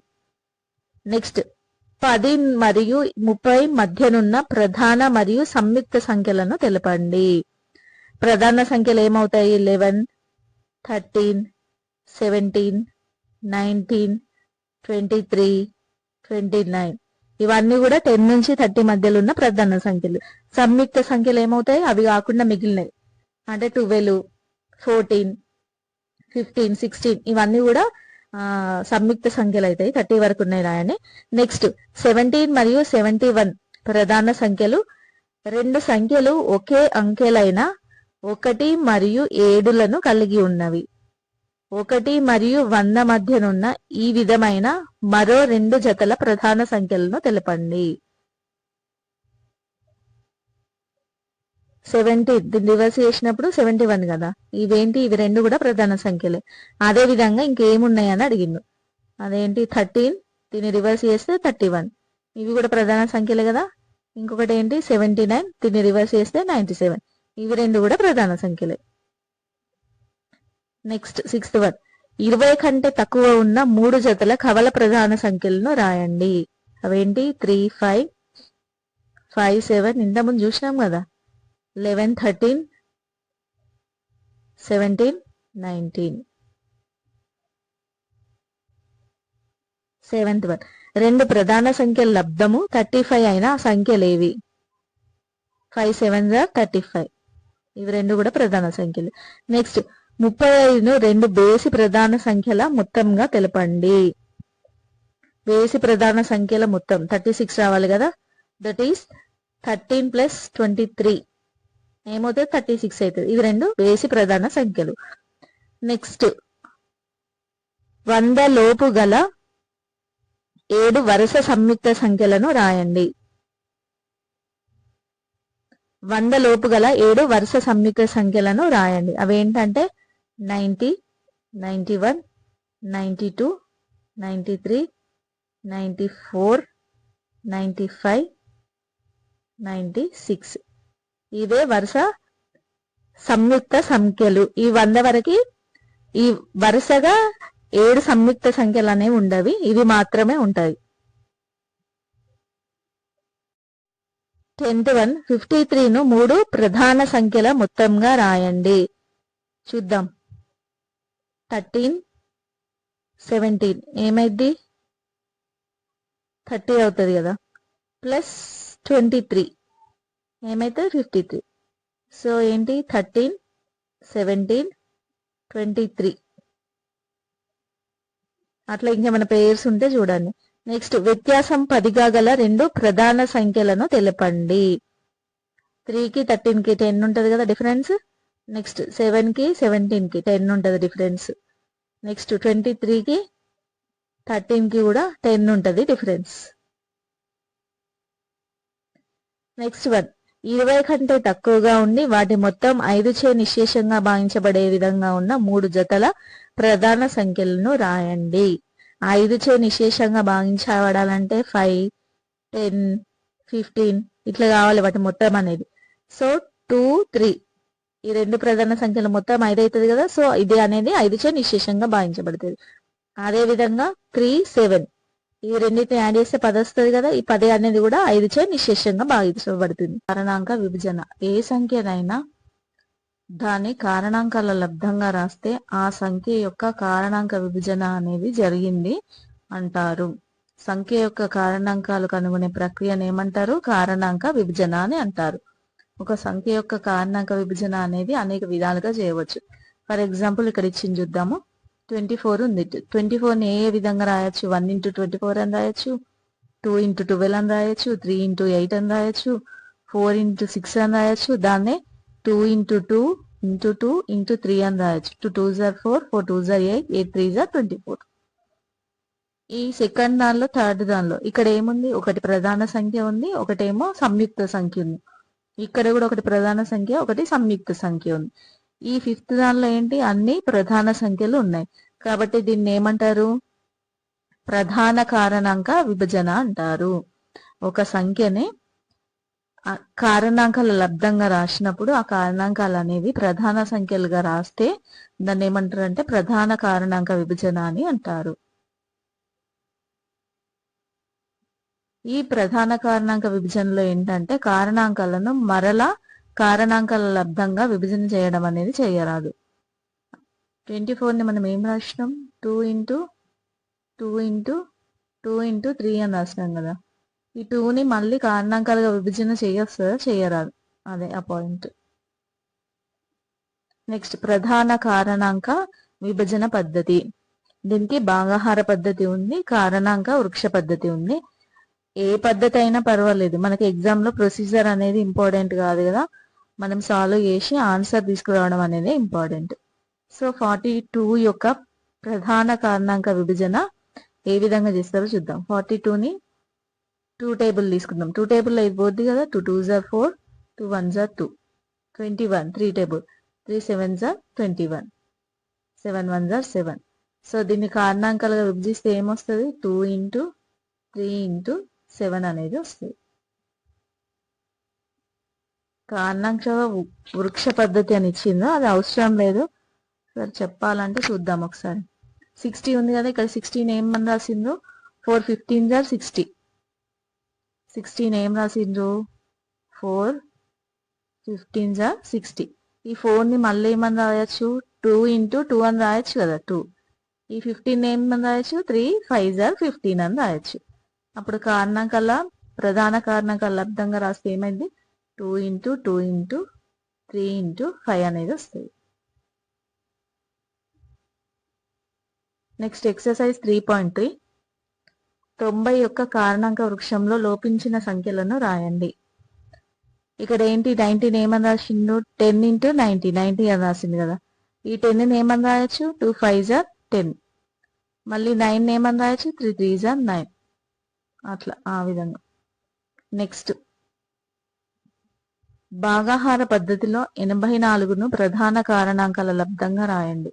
నెక్స్ట్ 10 మరియు 30 మధ్యనున్న ప్రధాన మరియు సంయుక్త సంఖ్యలను తెలపండి. ప్రధాన సంఖ్యలు ఏమవుతాయి? 11, 13, 17, 19, 23, 29. ఇవన్నీ కూడా 10 నుంచి 30 మధ్యలో ఉన్న ప్రధాన సంఖ్యలు. సంయుక్త సంఖ్యలు ఏమవుతాయి? అవి కాకుండా మిగిలినవి అంటే 12, 14, 15, 16 ఇవన్నీ కూడా సంయుక్త సంఖ్యలు అవుతాయి. 30 వరకు ఉన్నాయి రాయండి. నెక్స్ట్ 17 మరియు 71 ప్రధాన సంఖ్యలు. రెండు సంఖ్యలు ఒకే అంకెలైన 1 మరియు 7లను కలిగి ఉన్నవి. 1 మరియు 100 మధ్యనున్న ఈ విధమైన మరో రెండు జతల ప్రధాన సంఖ్యలను తెలపండి. 70 దీన్ని రివర్స్ చేసినప్పుడు 71 కదా. ఇవేంటి? ఇవి రెండు కూడా ప్రధాన సంఖ్యలే. అదే విధంగా ఇంకేమున్నాయని అడిగిండు. అదేంటి? 13 దీన్ని రివర్స్ చేస్తే 31 ఇవి కూడా ప్రధాన సంఖ్యలే కదా. ఇంకొకటి ఏంటి? 79 దీన్ని రివర్స్ చేస్తే 97 ఇవి రెండు కూడా ప్రధాన సంఖ్యలే. నెక్స్ట్ 6th వన్ 20 కంటే తక్కువ ఉన్న మూడు జతల కవల ప్రధాన సంఖ్యలను రాయండి. అవేంటి? 3, 5, 5, 7 ఇంతకుముందు చూసినాం కదా. 11, 13, 17, 19. 7th వన్ రెండు ప్రధాన సంఖ్యల లబ్ధము 35 అయిన సంఖ్యలేవి? 5, 7 35 ఇవి రెండు కూడా ప్రధాన సంఖ్యలు. నెక్స్ట్ 35ను రెండు బేసి ప్రధాన సంఖ్యల మొత్తంగా తెలపండి. బేసి ప్రధాన సంఖ్యల మొత్తం 36 రావాలి కదా. దట్ ఈస్ 13 + 23 ఏమవుతుంది? 36 అవుతుంది. ఇవి రెండు బేసి ప్రధాన సంఖ్యలు. నెక్స్ట్ 100 లోపు గల 7 వరుస సంయుక్త సంఖ్యలను రాయండి. 100 లోపు గల 7 వరుస సంయుక్త సంఖ్యలను రాయండి. అవేంటంటే 90, 91, 92, 93, 94, 95, 96 ఇవే వరుస సంయుక్త సంఖ్యలు. ఈ 100 వరకు ఈ వరుసగా 7 సంయుక్త సంఖ్యలు అనేవి ఉండవి, ఇవి మాత్రమే ఉంటాయి. 10th వన్ 53ను మూడు ప్రధాన సంఖ్యల మొత్తంగా రాయండి. చూద్దాం. 13, 17 ఏమైంది? 30 అవుతుంది కదా. ప్లస్ 23 ఏమైతుంది? 53. సో ఏంటి? 13, 17, 23 అట్లా ఇంకేమైనా పేర్స్ ఉంటే చూడండి. నెక్స్ట్ వ్యత్యాసం 10గా గల రెండు ప్రధాన సంఖ్యలను తెలపండి. 3కి 13కి 10 ఉంటుంది కదా డిఫరెన్స్. నెక్స్ట్ 7కి 17కి 10 ఉంటుంది డిఫరెన్స్. నెక్స్ట్ 23కి 13కి కూడా 10 ఉంటుంది డిఫరెన్స్. నెక్స్ట్ వన్ 20 కంటే తక్కువగా ఉండి వాటి మొత్తం 5 చే నిశేషంగా భావించబడే విధంగా ఉన్న మూడు జతల ప్రధాన సంఖ్యలను రాయండి. 5 చే నిశేషంగా భావించబడాలంటే 5, 10, 15 ఇట్లా కావాలి వాటి మొత్తం అనేది. సో 2, 3 ఈ రెండు ప్రధాన సంఖ్యల మొత్తం 5 అవుతుంది కదా. సో ఇది అనేది 5 చే నిశేషంగా భావించబడుతుంది. అదే విధంగా 3, 7 ఈ రెండింటిని యాడ్ చేస్తే 10 వస్తుంది కదా. ఈ 10 అనేది కూడా 5 చే నిశేషంగా భావించబడుతుంది. కారణాంక విభజన ఏ సంఖ్యనైనా దాని కారణాంకాల లబ్ధంగా రాస్తే ఆ సంఖ్య యొక్క కారణాంక విభజన అనేది జరిగింది అంటారు. సంఖ్య యొక్క కారణాంకాలు కనుగొనే ప్రక్రియను ఏమంటారు? కారణాంక విభజన అని అంటారు. ఒక సంఖ్య యొక్క కారణాంక విభజన అనేది అనేక విధాలుగా చేయవచ్చు. ఫర్ ఎగ్జాంపుల్ ఇక్కడ ఇచ్చింది చూద్దాము. 24 ఉంది. 24ని ఏ విధంగా రాయొచ్చు? 1 × 24 అని రాయొచ్చు, 2 × 12 అని రాయొచ్చు, 3 × 8 అని రాయొచ్చు, 4 × 6 అని రాయొచ్చు. దాన్నే 2 × 2 × 2 × 3 అని రాయొచ్చు. 2 2s are 4, 4 2s are 8, 8 3s are 24. ఈ సెకండ్ దానిలో థర్డ్ దానిలో ఇక్కడ ఏముంది? ఒకటి ప్రధాన సంఖ్య ఉంది, ఒకటేమో సంయుక్త సంఖ్య ఉంది. ఇక్కడ కూడా ఒకటి ప్రధాన సంఖ్య, ఒకటి సంయుక్త సంఖ్య ఉంది. ఈ 5th దానిలో ఏంటి? అన్ని ప్రధాన సంఖ్యలు ఉన్నాయి. కాబట్టి దీన్ని ఏమంటారు? ప్రధాన కారణాంక విభజన అంటారు. ఒక సంఖ్యని కారణాంకాల లబ్ధంగా రాసినప్పుడు ఆ కారణాంకాలు అనేవి ప్రధాన సంఖ్యలుగా రాస్తే దాన్ని ఏమంటారు అంటే ప్రధాన కారణాంక విభజన అని అంటారు. ఈ ప్రధాన కారణాంక విభజనలో ఏంటంటే కారణాంకాలను మరలా కారణాంకాల లబ్ధంగా విభజన చేయడం అనేది చేయరాదు. 24ని మనం ఏం రాసినాం? 2 × 2 × 2 × 3 అని రాసినాం కదా. ఈ 2ని మళ్ళీ కారణాంకాలుగా విభజన చేయొస్తుందా? చేయరాదు. అదే ఆ పాయింట్. నెక్స్ట్ ప్రధాన కారణాంక విభజన పద్ధతి. దీనికి భాగాహార పద్ధతి ఉంది, కారణాంక వృక్ష పద్ధతి ఉంది. ఏ పద్ధతి అయినా పర్వాలేదు, మనకి ఎగ్జామ్ లో ప్రొసీజర్ అనేది ఇంపార్టెంట్ కాదు కదా, మనం సాల్వ్ చేసి ఆన్సర్ తీసుకురావడం అనేది ఇంపార్టెంట్. సో 42 యొక్క ప్రధాన కారణాంక విభజన ఏ విధంగా చేస్తారో చూద్దాం. 42ని 2 టేబుల్ తీసుకుందాం. 2 టేబుల్ అయిపోద్ది కదా, 2 2s are 4, 2 1s are 2, 21. 3 table, 3 7s are 21, 7 1s are 7. So దీన్ని కారణాంకాలుగా విభజిస్తే ఏమొస్తుంది, 2 into 3 into 7 అనేది వస్తుంది. కారణాంక వృక్ష పద్ధతి అని ఇచ్చిందో అది అవసరం లేదు, సరే చెప్పాలంటే చూద్దాం ఒకసారి. 60 ఉంది కదా, ఇక్కడ 16 ఏమని రాసిండ్రు, 4 15s are 60. 16 ఏం రాసిండ్రు, 4 15s are 60. ఈ 4ని మళ్ళీ ఏమని రాయొచ్చు, 2 into 2 అని రాయొచ్చు కదా, 2. ఈ 15 ఏమని రాయొచ్చు, 3 5s are 15 అని రాయొచ్చు. అప్పుడు కారణాంకాల ప్రధాన కారణాంకాల లబ్ధంగా రాస్తే ఏమైంది, 2 into 2 into 3 into 5 అనేది వస్తుంది. Next exercise 3.3. 90 యొక్క కారణాంక వృక్షంలో లోపించిన సంఖ్యలను రాయండి. ఇక్కడ ఏంటి, 19 ఏమని రాసిండు, 10 into 90, 90 అని రాసింది కదా. ఈ 10ని ఏమని రాయొచ్చు, 2 5s are 10. మళ్ళీ 9 ఏమని రాయొచ్చు, 3 3s are 9. అట్లా ఆ విధంగా. నెక్స్ట్ భాగాహార పద్ధతిలో 84ను ప్రధాన కారణాంకాల లబ్ధంగా రాయండి.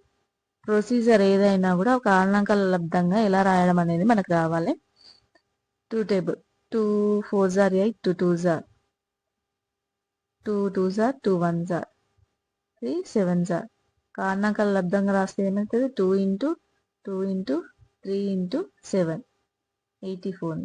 ప్రొసీజర్ ఏదైనా కూడా కారణాంకాల లబ్ధంగా ఎలా రాయడం అనేది మనకు రావాలి. 2 table, 2 4s are 8, 2 2s are 2 2s are 2 1s are 3 7s are. కారణాంకాల లబ్ధంగా రాస్తే ఏమవుతుంది, 2 into 2 into 3 into 7, 84.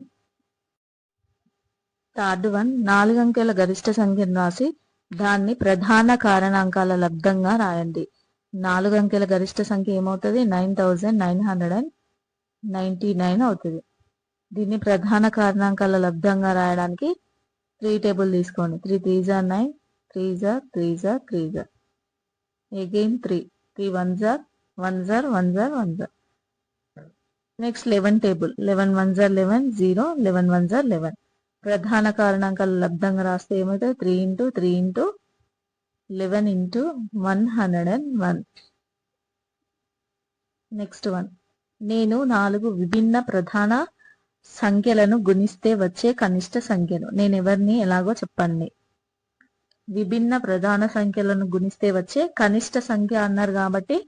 Third one, 4 అంకెల గరిష్ట సంఖ్యను రాసి దాన్ని ప్రధాన కారణాంకాల లబ్ధంగా రాయండి. 4 అంకెల గరిష్ట సంఖ్య ఏమవుతుంది, 9999 అవుతుంది. దీన్ని ప్రధాన కారణాంకాల లబ్ధంగా రాయడానికి 3 టేబుల్ తీసుకోండి. 3 3s are 9, 3s are 3s are 3s are, again 3 3 1s are 1s are 1s are 1s are. Next 11 table, 11 1s are 11, 0 11 1s are 11. ప్రధాన కారణాంకాల లబ్ధంగా రాస్తే ఏమవుతుంది, 3 into 3 into 11 into 101. Next one, నేను 4 విభిన్న ప్రధాన సంఖ్యలను గుణిస్తే వచ్చే కనిష్ట సంఖ్యను. నేను ఎవరిని ఎలాగో చెప్పండి. విభిన్న ప్రధాన సంఖ్యలను గుణిస్తే వచ్చే కనిష్ట సంఖ్య అన్నారు కాబట్టి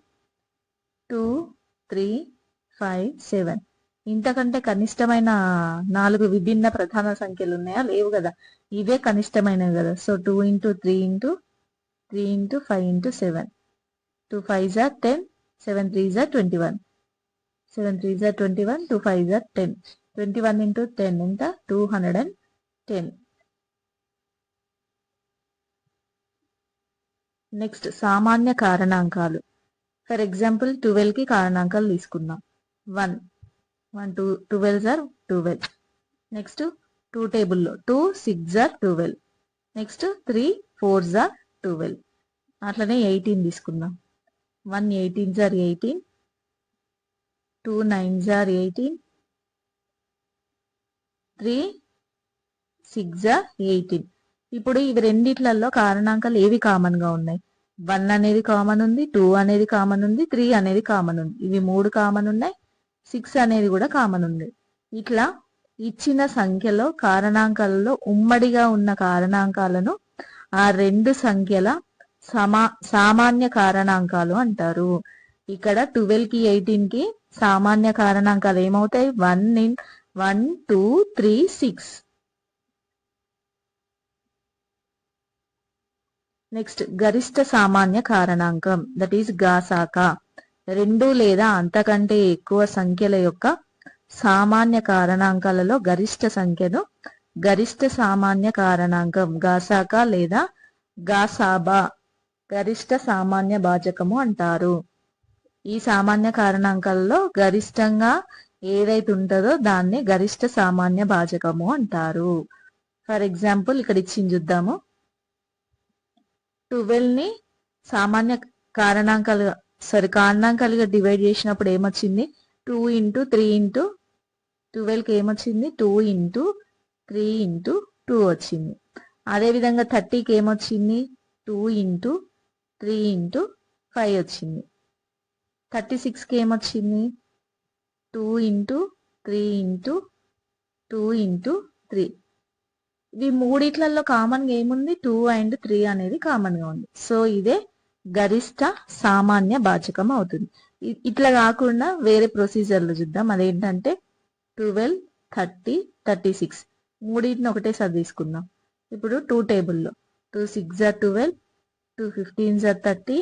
2 3 5 7. ఇంతకంటే కనిష్టమైన 4 విభిన్న ప్రధాన సంఖ్యలు ఉన్నాయా, లేవు కదా, ఇవే కనిష్టమైనవి కదా. So 2 into 3 into 3 into 5 into 7, 2 5s are 10, 7 3s are 21, 7 3s are 21, 2 5s are 10, 21 into 10 ఎంత, 210. నెక్స్ట్ సామాన్య కారణాంకాలు. ఫర్ ఎగ్జాంపుల్ 12కి కారణాంకాలు తీసుకుందాం. 1 1 2 12s are 12. నెక్స్ట్ 2 టేబుల్లో 2 6s are 12. Next 3 4s are 12. అట్లనే 18 తీసుకుందాం. 1 18s are 18, 2 9s are 18, 3 6s are 18. ఇప్పుడు ఇవి రెండిట్లలో కారణాంకాలు ఏవి కామన్ గా ఉన్నాయి, 1 అనేది కామన్ ఉంది, 2 అనేది కామన్ ఉంది, 3 అనేది కామన్ ఉంది. ఇవి 3 కామన్ ఉన్నాయి, 6 అనేది కూడా కామన్ ఉంది. ఇట్లా ఇచ్చిన సంఖ్యలో కారణాంకాలలో ఉమ్మడిగా ఉన్న కారణాంకాలను ఆ 2 సంఖ్యల సామాన్య కారణాంకాలు అంటారు. ఇక్కడ 12కి 18కి సామాన్య కారణాంకాలు ఏమవుతాయి, 1 2 3 6. నెక్స్ట్ గరిష్ట సామాన్య కారణాంకం, దట్ ఈస్ గాసాక. 2 లేదా అంతకంటే ఎక్కువ సంఖ్యల యొక్క సామాన్య కారణాంకాలలో గరిష్ట సంఖ్యను గరిష్ట సామాన్య కారణాంకం, గాసాక లేదా గాసాబా, గరిష్ట సామాన్య భాజకము అంటారు. ఈ సామాన్య కారణాంకాలలో గరిష్టంగా ఏదైతే ఉంటుందో దాన్ని గరిష్ట సామాన్య భాజకము అంటారు. ఫర్ ఎగ్జాంపుల్ ఇక్కడ ఇచ్చింది చూద్దాము. 12ని సామాన్య కారణాంకాలుగా డివైడ్ చేసినప్పుడు ఏమొచ్చింది? 2 ఇంటూ 3 ఇంటూ 12కి ఏమొచ్చింది? 2 ఇంటూ 3 ఇంటూ 2 వచ్చింది. అదేవిధంగా 30కి ఏమొచ్చింది? 2 ఇంటూ 3 ఇంటూ 5 వచ్చింది. 36కి ఏమొచ్చింది? 2 ఇంటూ 3 ఇంటూ 2 ఇంటూ 3. ఇవి మూడిట్లలో కామన్గా ఏముంది? 2 అండ్ 3 అనేది కామన్గా ఉంది. సో ఇదే గరిష్ట సామాన్య భాజకం అవుతుంది. ఇట్లా కాకుండా వేరే ప్రొసీజర్లు చూద్దాం. అదేంటంటే 12, 30, 36 మూడింటిని ఒకటేసారి తీసుకుందాం. ఇప్పుడు 2 టేబుల్లో 2 6 are 12, 2 15s are 30,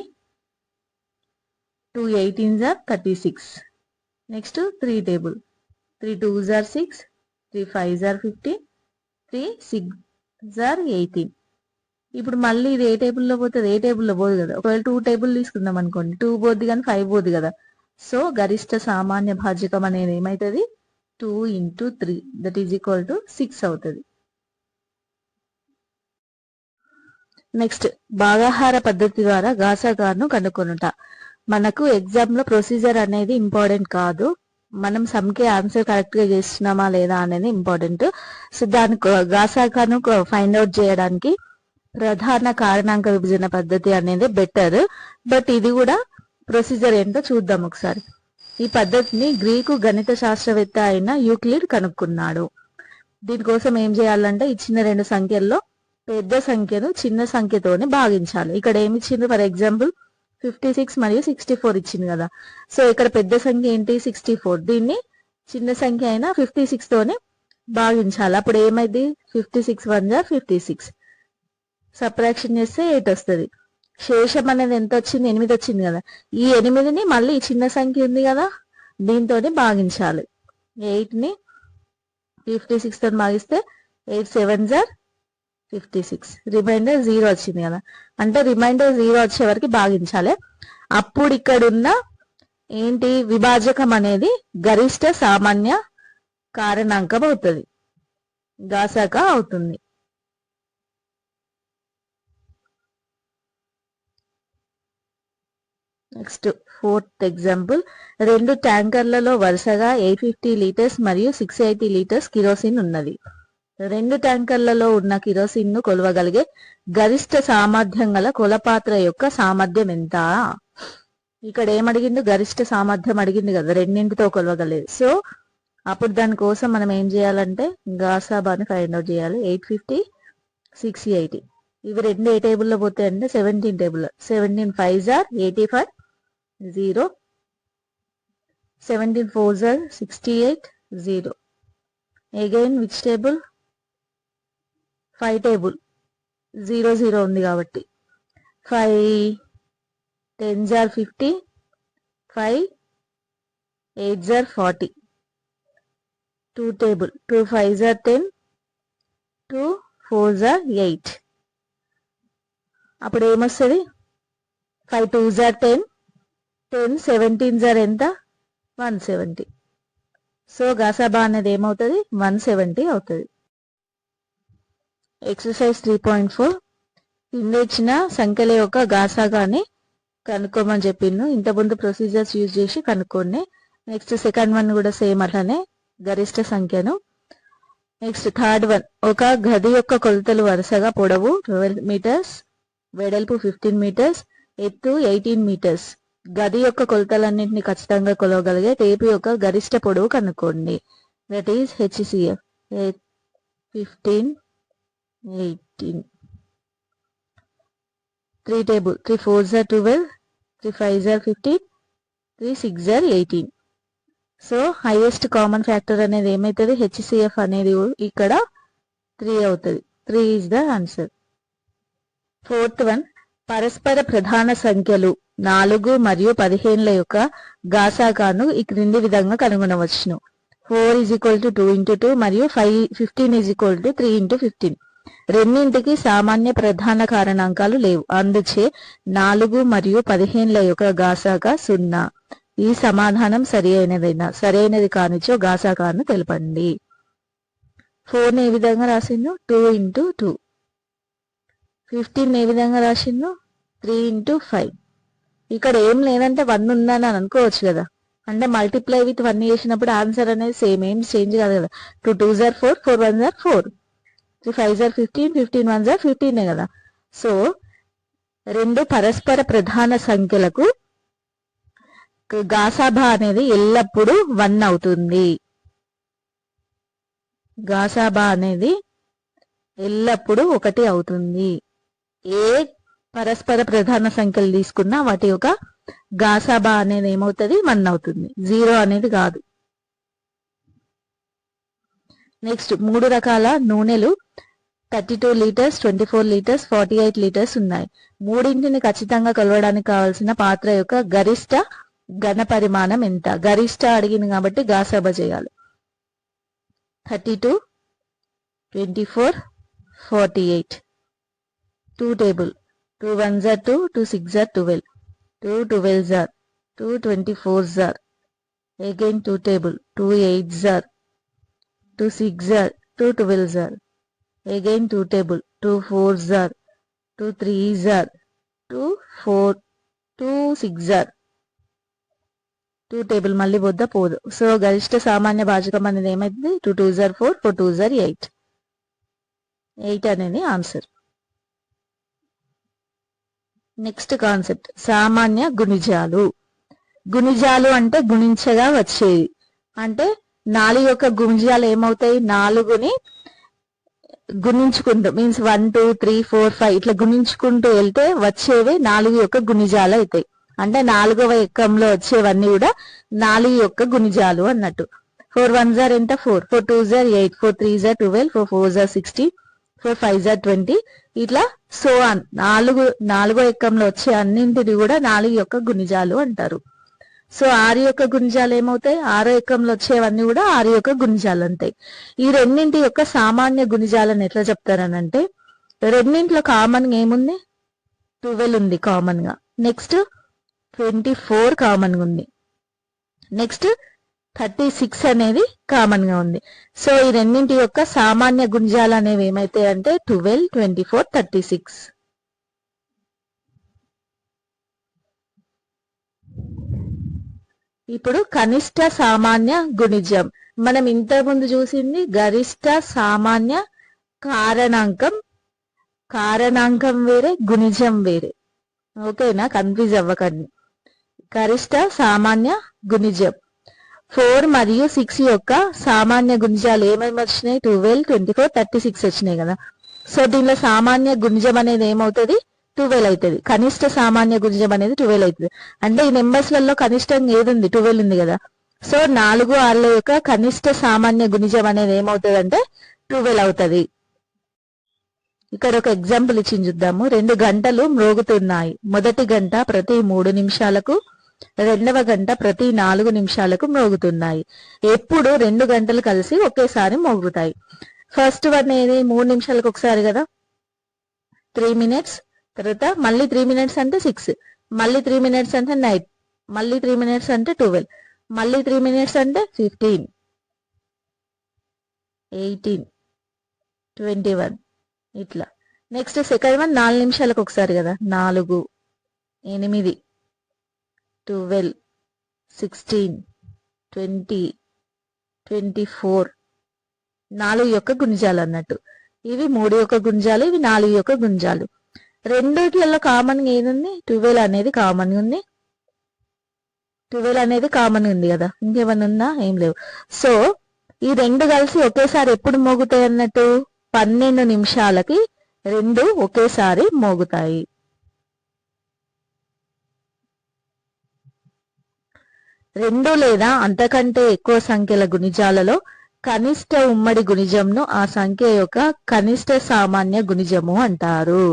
2 18s are 36. Next 3 table 3 2s are 6, 3 5s are 15, 3 6s are 18. ఇప్పుడు మళ్ళీ ఇది ఏ టేబుల్లో పోతుంది? ఏ టేబుల్లో పోదు కదా. ఒకవేళ 2 టేబుల్ తీసుకుందాం అనుకోండి, 2 పోద్ది కానీ 5 పోద్ది కదా. సో గరిష్ట సామాన్య భాజకం అనేది ఏమవుతుంది? 2 into 3 that is equal to 6 అవుతుంది. నెక్స్ట్ భాగాహార పద్ధతి ద్వారా గాసాగాను కనుక్కొనుట. మనకు ఎగ్జామ్ లో ప్రొసీజర్ అనేది ఇంపార్టెంట్ కాదు, మనం సమ్కి ఆన్సర్ కరెక్ట్ గా చేస్తున్నామా లేదా అనేది ఇంపార్టెంట్. సో దాని గాసాగాను ఫైండ్ అవుట్ చేయడానికి ప్రధాన కారణాంక విభజన పద్ధతి అనేది బెటర్. బట్ ఇది కూడా ప్రొసీజర్ ఏంటో చూద్దాం ఒకసారి. ఈ పద్ధతిని గ్రీకు గణిత శాస్త్రవేత్త అయిన యూక్లిడ్ కనుక్కున్నాడు. దీనికోసం ఏం చేయాలంటే ఇచ్చిన రెండు సంఖ్యల్లో పెద్ద సంఖ్యను చిన్న సంఖ్యతోనే భాగించాలి. ఇక్కడ ఏమి ఇచ్చింది? ఫర్ ఎగ్జాంపుల్ 56 మరియు 64 ఇచ్చింది కదా. సో ఇక్కడ పెద్ద సంఖ్య ఏంటి? 64. దీన్ని చిన్న సంఖ్య అయినా 56 తోనే భాగించాలి. అప్పుడు ఏమైంది? 56 1 జా 56. సబ్ట్రాక్షన్ చేస్తే 8 వస్తుంది. శేషం అనేది ఎంత వచ్చింది? 8 వచ్చింది కదా. ఈ 8ని మళ్ళీ చిన్న సంఖ్య ఉంది కదా దీంతోనే భాగించాలి. 8ని 56 తో భాగిస్తే 8 7 జా 56. రిమైండర్ 0 వచ్చింది కదా. అంటే రిమైండర్ 0 వచ్చే వరకు భాగించాలి. అప్పుడు ఇక్కడున్న ఏంటి? విభాజకం అనేది గరిష్ట సామాన్య కారణాంకం అవుతుంది, గాసాక అవుతుంది. Next 4th example. 2 ట్యాంకర్లలో వరుసగా 850 లీటర్స్ మరియు 680 లీటర్స్ కిరోసిన్ ఉన్నది. 2 ట్యాంకర్లలో ఉన్న కిరోసిన్ ను కొలవగలిగే గరిష్ట సామర్థ్యం గల కొలపాత్ర యొక్క సామర్థ్యం ఎంత? ఇక్కడ ఏమడిగిండు? గరిష్ట సామర్థ్యం అడిగింది కదా, రెండింటితో కొలవగలేదు. సో అప్పుడు దానికోసం మనం ఏం చేయాలంటే గాసాబాని ఫైండ్ అవుట్ చేయాలి. 850 680 ఇవి రెండు ఏ టేబుల్లో పోతాయి అంటే 17 టేబుల్లో. 17 5s are 85 0, 17 4s are 68 0. Again which table? 5 table 0 0 ఉంది కాబట్టి 5 10s are 50, 5 8s are 40. 2 table 2 5s are 10, 2 4s are 8. అప్పుడు ఏమొస్తుంది? 5 2s are 10, 10 17s are ఎంత? 170. సో గాసాబా అనేది ఏమవుతుంది? 170 అవుతుంది. ఎక్సర్సైజ్ 3.4. కింద ఇచ్చిన సంఖ్యల యొక్క గాసాగాని కనుక్కోమని చెప్పిండు. ఇంతకుముందు ప్రొసీజర్స్ యూజ్ చేసి కనుక్కోండి. నెక్స్ట్ సెకండ్ వన్ కూడా సేమ్ అట్లానే గరిష్ట సంఖ్యను. Next third one. ఒక గది యొక్క కొలతలు వరుసగా పొడవు 12 మీటర్స్, వెడల్పు 15 మీటర్స్, ఎత్తు 18 మీటర్స్. గది యొక్క కొలతలన్నింటినీ ఖచ్చితంగా కొలవగలిగే టేపు యొక్క గరిష్ట పొడవు కనుక్కోండి. That is HCF. 15 18. 3 table 3 4s are 12, 3 5s are 15, 3 6s are 18. So highest common factor అనేది ఏమవుతుంది? HCF అనేది ఇక్కడ 3 అవుతుంది. 3 is the answer. 4th one. పరస్పర ప్రధాన సంఖ్యలు 4 మరియు 15ల యొక్క గాసాగాను ఈ క్రింది విధంగా కనుగొనవచ్చును. 4 is equal to 2 into 2 మరియు 15 is equal to 3 into 15. రెండింటికి సామాన్య ప్రధాన కారణాంకాలు లేవు, అందుచే 4 మరియు 15ల యొక్క గాసాగా 0. ఈ సమాధానం సరైనది కానిచో గాసాగాను తెలపండి. 4 ఏ విధంగా రాసిండు? 2 into 2. 15 ఏ విధంగా రాసిండు? 3 into 5. ఇక్కడ ఏం లేదంటే 1 ఉందని అని అనుకోవచ్చు కదా. అంటే మల్టిప్లై విత్ 1 చేసినప్పుడు ఆన్సర్ అనేది సేమ్, ఏం చేంజ్ కాదు కదా. 2 2s are 4, 4 1s are 4, 3 5s are 15, 15 1s are 15 కదా. సో రెండు పరస్పర ప్రధాన సంఖ్యలకు గాసాబా అనేది ఎల్లప్పుడూ 1 అవుతుంది. గాసాబా అనేది ఎల్లప్పుడూ 1 అవుతుంది. ఏ పరస్పర ప్రధాన సంఖ్యలు తీసుకున్నా వాటి యొక్క గాసాబా అనేది ఏమవుతుంది, 1 అవుతుంది, 0 అనేది కాదు. నెక్స్ట్ 3 రకాల నూనెలు 32 లీటర్స్, 24 లీటర్స్, 48 లీటర్స్ ఉన్నాయి. మూడింటిని ఖచ్చితంగా కొలవడానికి కావాల్సిన పాత్ర యొక్క గరిష్ట ఘన పరిమాణం ఎంత? గరిష్ట అడిగింది కాబట్టి గాసాబా చేయాలి. 32, 24, 48. 2 table. 2 1s are 2, 2 6s are 12, 2 12s are, 2 24s are, again 2 table, 2 8s are, 2 6s are, 2 12s are, again 2 table, 2 4s are, 2 3s are, 2 4, 2 6s are, 2 table మళ్ళీ వద్ద పోదు. సో గరిష్ట సామాన్య భాజకం అనేది ఏమైంది, 2 2s are 4, 4 2s are 8. 8 అనేది ఆన్సర్. నెక్స్ట్ కాన్సెప్ట్ సామాన్య గుణిజాలు. గుణిజాలు అంటే గుణించగా వచ్చేది. అంటే 4 యొక్క గుణిజాలు ఏమవుతాయి, 4ని గుణించుకుంటూ మీన్స్ 1 2 3 4 5 ఇట్లా గుణించుకుంటూ వెళ్తే వచ్చేవి 4 యొక్క గుణిజాలు అవుతాయి. అంటే 4వ ఎక్కంలో వచ్చేవన్నీ కూడా 4 యొక్క గుణిజాలు అన్నట్టు. 4 1s are ఎంత, 4, 4 2s are 8, 4 3s are 12, 4 4s are 16, 4 5s are 20. ఇట్లా సో ఆన్ 4వ ఎక్కంలో వచ్చే అన్నింటిని కూడా 4 యొక్క గుణిజాలు అంటారు. సో 6 యొక్క గుణిజాలు ఏమవుతాయి, 6వ ఎక్కంలో వచ్చేవన్నీ కూడా 6 యొక్క గుణిజాలు అంటాయి. ఈ రెండింటి యొక్క సామాన్య గుణిజాలను ఎట్లా చెప్తారనంటే, రెండింటిలో కామన్ ఏముంది, 12 ఉంది కామన్ గా. నెక్స్ట్ 24 కామన్ గా ఉంది. నెక్స్ట్ 36 అనేది కామన్ గా ఉంది. సో ఈ రెండింటి యొక్క సామాన్య గుణిజాలు అనేవి ఏమైతాయి అంటే 12, 24, 36. ఇప్పుడు కనిష్ట సామాన్య గుణిజం. మనం ఇంతకుముందు చూసింది గరిష్ట సామాన్య కారణాంకం. కారణాంకం వేరే, గుణిజం వేరే. ఓకేనా, కన్ఫ్యూజ్ అవ్వకండి. గరిష్ట సామాన్య గుణిజం 4 మరియు 6 యొక్క సామాన్య గుణిజాలు ఏమేమి వచ్చినాయి, 12, 24, 36 వచ్చినాయి కదా. సో దీనిలో సామాన్య గుణిజం అనేది ఏమవుతుంది, 12 అవుతుంది. కనిష్ట సామాన్య గుణిజం అనేది 12 అవుతుంది. అంటే ఈ నెంబర్స్లలో కనిష్టంగా ఏది ఉంది, 12 ఉంది కదా. సో 4, 6 యొక్క కనిష్ట సామాన్య గుణిజం అనేది ఏమవుతుంది అంటే 12 అవుతుంది. ఇక్కడ ఒక ఎగ్జాంపుల్ ఇచ్చి చూద్దాము. 2 గంటలు మ్రోగుతున్నాయి. మొదటి గంట ప్రతి 3 నిమిషాలకు, రెండవ గంట ప్రతి 4 నిమిషాలకు మ్రోగుతున్నాయి. ఎప్పుడు 2 గంటలు కలిసి ఒకేసారి మోగుతాయి. ఫస్ట్ వన్ ఏది, 3 నిమిషాలకు ఒకసారి కదా, 3 minutes. తర్వాత మళ్ళీ 3 minutes అంటే 6, మళ్ళీ 3 minutes అంటే 9, మళ్ళీ 3 minutes అంటే 12, మళ్ళీ 3 minutes అంటే 15, 18, 21 ఇట్లా. నెక్స్ట్ సెకండ్ వన్ 4 నిమిషాలకు ఒకసారి కదా, 4, 8, 12, 16, 20, 24. 4 యొక్క గుణిజాలు అన్నట్టు. ఇవి 3 యొక్క గుణిజాలు, ఇవి 4 యొక్క గుణిజాలు. రెండిట్లలో కామన్ గా ఏదుంది, 12 అనేది కామన్ ఉంది. 12 అనేది కామన్ ఉంది కదా, ఇంకేమన్నా ఉందా, ఏం లేవు. సో ఈ 2 కలిసి ఒకేసారి ఎప్పుడు మోగుతాయి అన్నట్టు, 12 నిమిషాలకి 2 ఒకేసారి మోగుతాయి. రెండు లేదా అంతకంటే ఎక్కువ సంఖ్యల గుణిజాలలో కనిష్ట ఉమ్మడి గుణిజంను ఆ సంఖ్య యొక్క కనిష్ట సామాన్య గుణిజము అంటారు.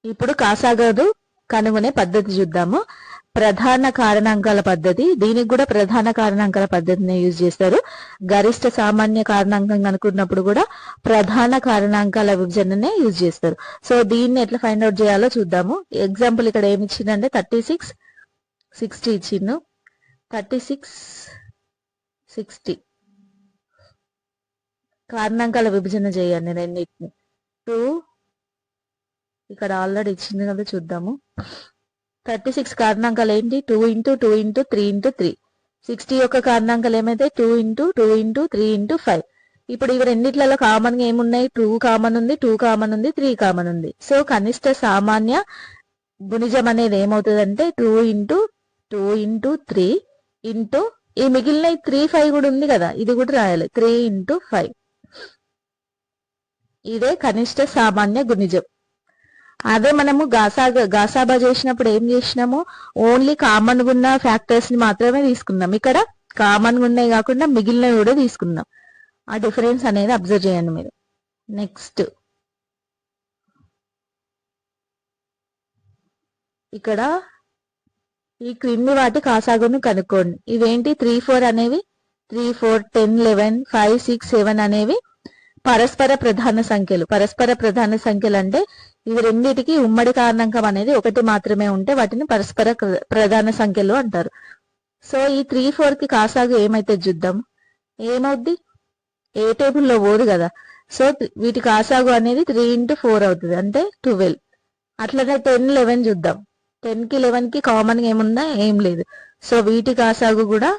ఇప్పుడు కాసాగదు కనుగొనే పద్ధతి చూద్దాము. ప్రధాన కారణాంకాల పద్ధతి, దీనికి కూడా ప్రధాన కారణాంకాల పద్ధతిని యూజ్ చేస్తారు. గరిష్ట సామాన్య కారణాంకం కనుక్కున్నప్పుడు కూడా ప్రధాన కారణాంకాల విభజననే యూజ్ చేస్తారు. సో దీన్ని ఎట్లా ఫైండ్ అవుట్ చేయాలో చూద్దాము. ఎగ్జాంపుల్ ఇక్కడ ఏమి ఇచ్చిందంటే 36, 60 ఇచ్చిండు. 36, 60 కారణాంకాల విభజన చేయండి రెండింటిని. 2, ఇక్కడ ఆల్రెడీ ఇచ్చింది కదా, చూద్దాము. 36 కారణాంకాలు ఏంటి? 2 ఇంటూ 2 ఇంటూ 3 ఇంటూ 3. 60 యొక్క కారణాంకాలు ఏమైతే 2 ఇంటూ 2 ఇంటూ 3 ఇంటూ 5. ఇప్పుడు ఇవి రెండిట్లలో కామన్ గా ఏమున్నాయి? 2 కామన్ ఉంది, 2 కామన్ ఉంది, 3 కామన్ ఉంది. సో కనిష్ట సామాన్య గుణిజం అనేది ఏమవుతుంది అంటే 2 ఇంటూ 2 ఇంటూ 3 ఇంటూ ఈ మిగిలిన 3, 5 కూడా ఉంది కదా, ఇది కూడా రాయాలి. 3 ఇంటూ 5. ఇదే కనిష్ట సామాన్య గుణిజం. అదే మనము గాసాబా చేసినప్పుడు ఏం చేసినాము? ఓన్లీ కామన్ ఉన్న ఫ్యాక్టర్స్ ని మాత్రమే తీసుకున్నాం. ఇక్కడ కామన్ ఉన్నాయి కాకుండా మిగిలినవి కూడా తీసుకున్నాం. ఆ డిఫరెన్స్ అనేది అబ్జర్వ్ చేయండి మీరు. నెక్స్ట్ ఇక్కడ ఈ క్రింది వాటి కాసాగును కనుక్కోండి. ఇవేంటి? 3, 4 అనేవి 3, 4, 10, 11, 5, 6, 7 అనేవి పరస్పర ప్రధాన సంఖ్యలు. పరస్పర ప్రధాన సంఖ్యలు అంటే ఇవి రెండింటికి ఉమ్మడి కారణాంకం అనేది ఒకటి మాత్రమే ఉంటే వాటిని పరస్పర ప్రధాన సంఖ్యలు అంటారు. సో ఈ 3, 4 కి కాసాగు ఏమైతే చూద్దాం. ఏమవుద్ది? ఏ టేబుల్లో పోదు కదా. సో వీటి కాసాగు అనేది 3 ఇంటూ 4 అవుతుంది, అంటే 12. అట్లనే 10, 11 చూద్దాం. 10 కి 11 కి కామన్ గా ఏముందా? ఏం లేదు. సో వీటి కాసాగు కూడా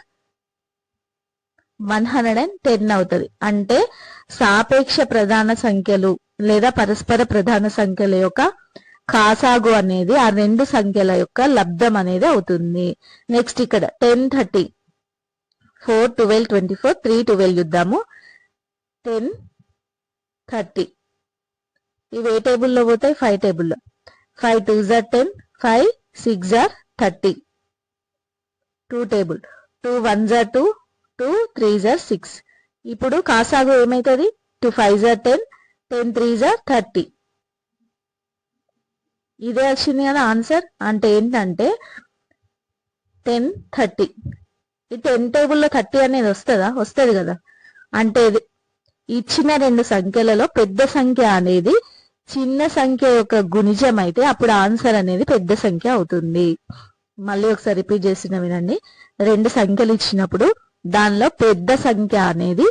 110 అవుతుంది. అంటే సాపేక్ష ప్రధాన సంఖ్యలు లేదా పరస్పర ప్రధాన సంఖ్యల యొక్క కాసాగు అనేది ఆ రెండు సంఖ్యల యొక్క లబ్ధం అనేది అవుతుంది. నెక్స్ట్ ఇక్కడ 10, 30, 4, 12, 24, 3, 12 చూద్దాము. 10, 30 ఇవి ఏ టేబుల్లో పోతాయి? 5 టేబుల్లో. 5 2s are 10, 5 6s are 30. 2 table. 2 1s are 2, 2 3s are 6. ఇప్పుడు కాసాగు ఏమైతుంది? 2 5s are 10, 10 3s are 30. ఇదే వచ్చింది కదా ఆన్సర్. అంటే ఏంటంటే 10 30. ఈ 10 టేబుల్లో 30 అనేది వస్తుందా? వస్తుంది కదా. అంటే ఇచ్చిన రెండు సంఖ్యలలో పెద్ద సంఖ్య అనేది చిన్న సంఖ్య యొక్క గుణిజం అయితే అప్పుడు ఆన్సర్ అనేది పెద్ద సంఖ్య అవుతుంది. మళ్ళీ ఒకసారి రిపీట్ చేసిన వినండి. రెండు సంఖ్యలు ఇచ్చినప్పుడు దానిలో పెద్ద సంఖ్య అనేది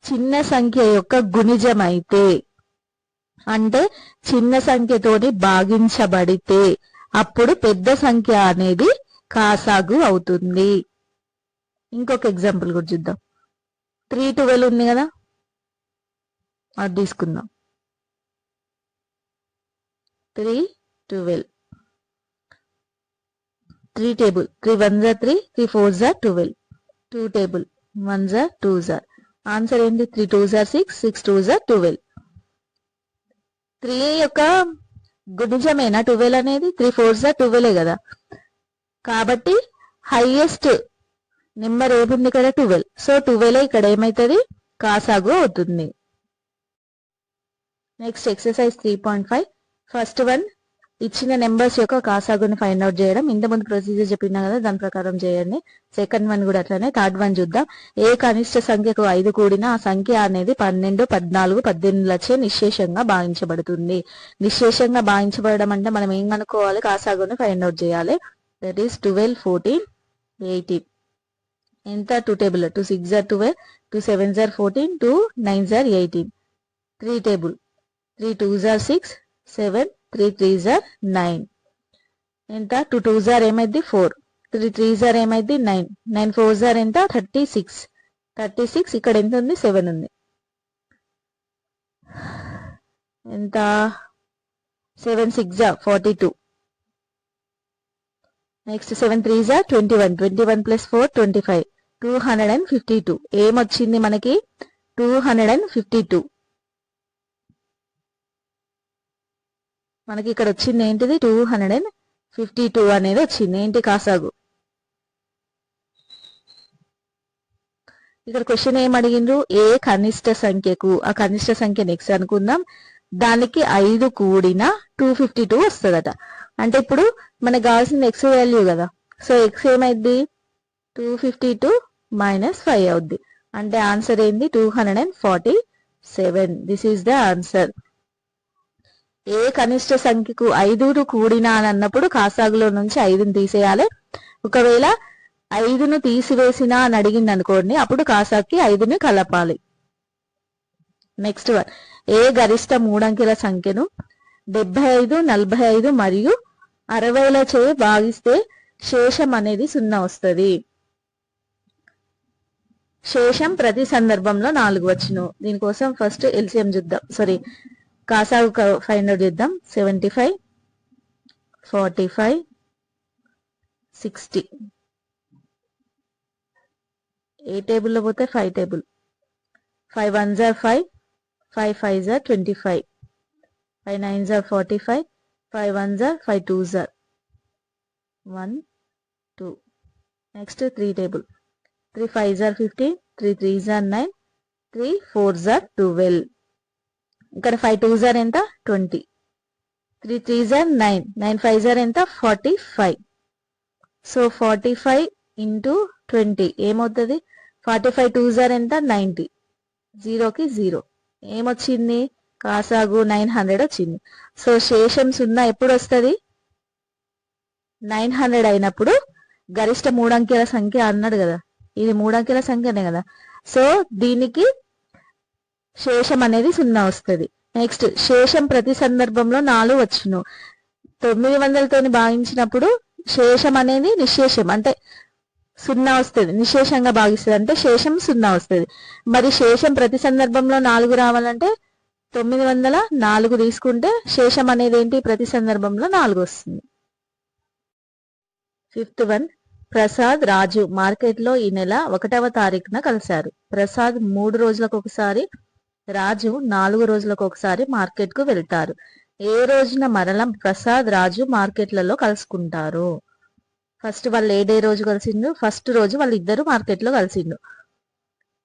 చిన్న సంఖ్య యొక్క గుణిజం అయితే, అంటే చిన్న సంఖ్యతోని భాగించబడితే అప్పుడు పెద్ద సంఖ్య అనేది కాసాగు అవుతుంది. ఇంకొక ఎగ్జాంపుల్ కూడా చూద్దాం. 3 12 ఉంది కదా, అది తీసుకుందాం. 3 12. 3 table. 3 1s are 3, 3 4s are 12. 2 table. 1s are 2s are. Answer ఏంటి? 3 2s are 6, 6 2s are 12. 3 యొక్క గుణిజమేనా 12 అనేది? 3 4s are 12 కదా. కాబట్టి హైయెస్ట్ నెంబర్ ఏముంది ఇక్కడ? 12. సో 12 ఇక్కడ ఏమైతుంది? కాసాగు అవుతుంది. Next exercise 3.5. ఫస్ట్ వన్, ఇచ్చిన నెంబర్స్ యొక్క కాసాగుని ఫైండ్ అవుట్ చేయడం. ఇంతకుముందు ప్రొసీజర్ చెప్పినా కదా, దాని ప్రకారం చేయండి. సెకండ్ వన్ కూడా అట్లనే. థర్డ్ వన్ చూద్దాం. ఏ కనిష్ట సంఖ్యకు 5 కూడినా ఆ సంఖ్య అనేది 12, 14, 18లచే నిశ్శేషంగా భావించబడుతుంది. నిశ్శేషంగా భావించబడడం అంటే మనం ఏం కనుక్కోవాలి? కాసాగుని ఫైండ్ అవుట్ చేయాలి. That is 12, 14, 18. ఎంత? 2 table. 2 6s are 12, 2 7s are 14, 2 9s are 18. 3 table. 3 2s are 6, 7 3 3s are 9. ఎంత? 2 2s are ఏమైంది? 4, 3 3s are ఏమైంది? 9, 9 4s are ఎంత? 36. 36 ఇక్కడ ఎంత ఉంది? 7 ఉంది. ఎంత? 7 6s are 42. Next 7 3s are 21, 21 plus 4 25, 252. ఏమొచ్చింది మనకి? 252. మనకి ఇక్కడ వచ్చింది ఏంటిది? 252 అనేది వచ్చింది. ఏంటి? కాసాగు. ఇక్కడ క్వశ్చన్ ఏం అడిగిండ్రు? ఏ కనిష్ట సంఖ్యకు, ఆ కనిష్ట సంఖ్య నెక్స్ట్ అనుకుందాం, దానికి 5 కూడిన 252 వస్తుందట. అంటే ఇప్పుడు మనకు కావాల్సింది ఎక్స్ వాల్యూ కదా. సో ఎక్స్ ఏమైంది? 252 మైనస్ 5 అవుద్ది. అంటే ఆన్సర్ ఏంది? 247. This is the answer. ఏ కనిష్ట సంఖ్యకు 5 కూడినా అని అన్నప్పుడు కాసాగులో నుంచి 5ని తీసేయాలి. ఒకవేళ 5ను తీసివేసినా అని అడిగింది అనుకోండి, అప్పుడు కాసాకి 5ని కలపాలి. నెక్స్ట్ వన్, ఏ గరిష్ట 3 అంకెల సంఖ్యను 75, 45 మరియు 60లచే భాగిస్తే శేషం అనేది 0 వస్తుంది. శేషం ప్రతి సందర్భంలో 4 వచ్చును. దీనికోసం ఫస్ట్ ఎల్సిఎం చూద్దాం, సారీ కాసాగు ఫైండ్ అవుట్ చేద్దాం. 75, 45, 60. ఏ టేబుల్లో పోతే 5 table. 5 1s are 5, 5 5s are 25, 5 9s are 45, 5 1s are 5 2s are 1 2. Next 3 table. 3 5s are 15, 3 3s are 9, 3 4s are 12. ఇక్కడ 5 2s are ఎంత 20, 3 3s are 9, 9 5s are ఎంత 45. సో 45 ఇంటూ 20 ఏమవుతుంది? 45 2s are ఎంత 90, 0కి 0 ఏమొచ్చింది? కాసాగు 900 వచ్చింది. సో శేషం 0 ఎప్పుడు వస్తుంది? 900 అయినప్పుడు. గరిష్ట 3 అంకెల సంఖ్య అన్నాడు కదా, ఇది 3 అంకెల సంఖ్యనే కదా. సో దీనికి శేషం అనేది 0 వస్తుంది. నెక్స్ట్ శేషం ప్రతి సందర్భంలో 4 వచ్చును. 900తోని భాగించినప్పుడు శేషం అనేది నిశేషం అంటే 0 వస్తుంది. నిశేషంగా భాగిస్తుంది అంటే శేషం 0 వస్తుంది. మరి శేషం ప్రతి సందర్భంలో 4 రావాలంటే 904 తీసుకుంటే శేషం అనేది ఏంటి? ప్రతి సందర్భంలో 4 వస్తుంది. 5th వన్, ప్రసాద్ రాజు మార్కెట్లో ఈ నెల 1వ తారీఖున కలిశారు. ప్రసాద్ 3 రోజులకు ఒకసారి, రాజు 4 రోజులకు ఒకసారి మార్కెట్ కు వెళ్తారు. ఏ రోజున మరల ప్రసాద్ రాజు మార్కెట్లలో కలుసుకుంటారు? ఫస్ట్ వాళ్ళు ఏ డే రోజు కలిసిండు? ఫస్ట్ రోజు వాళ్ళు ఇద్దరు మార్కెట్ లో కలిసిండు.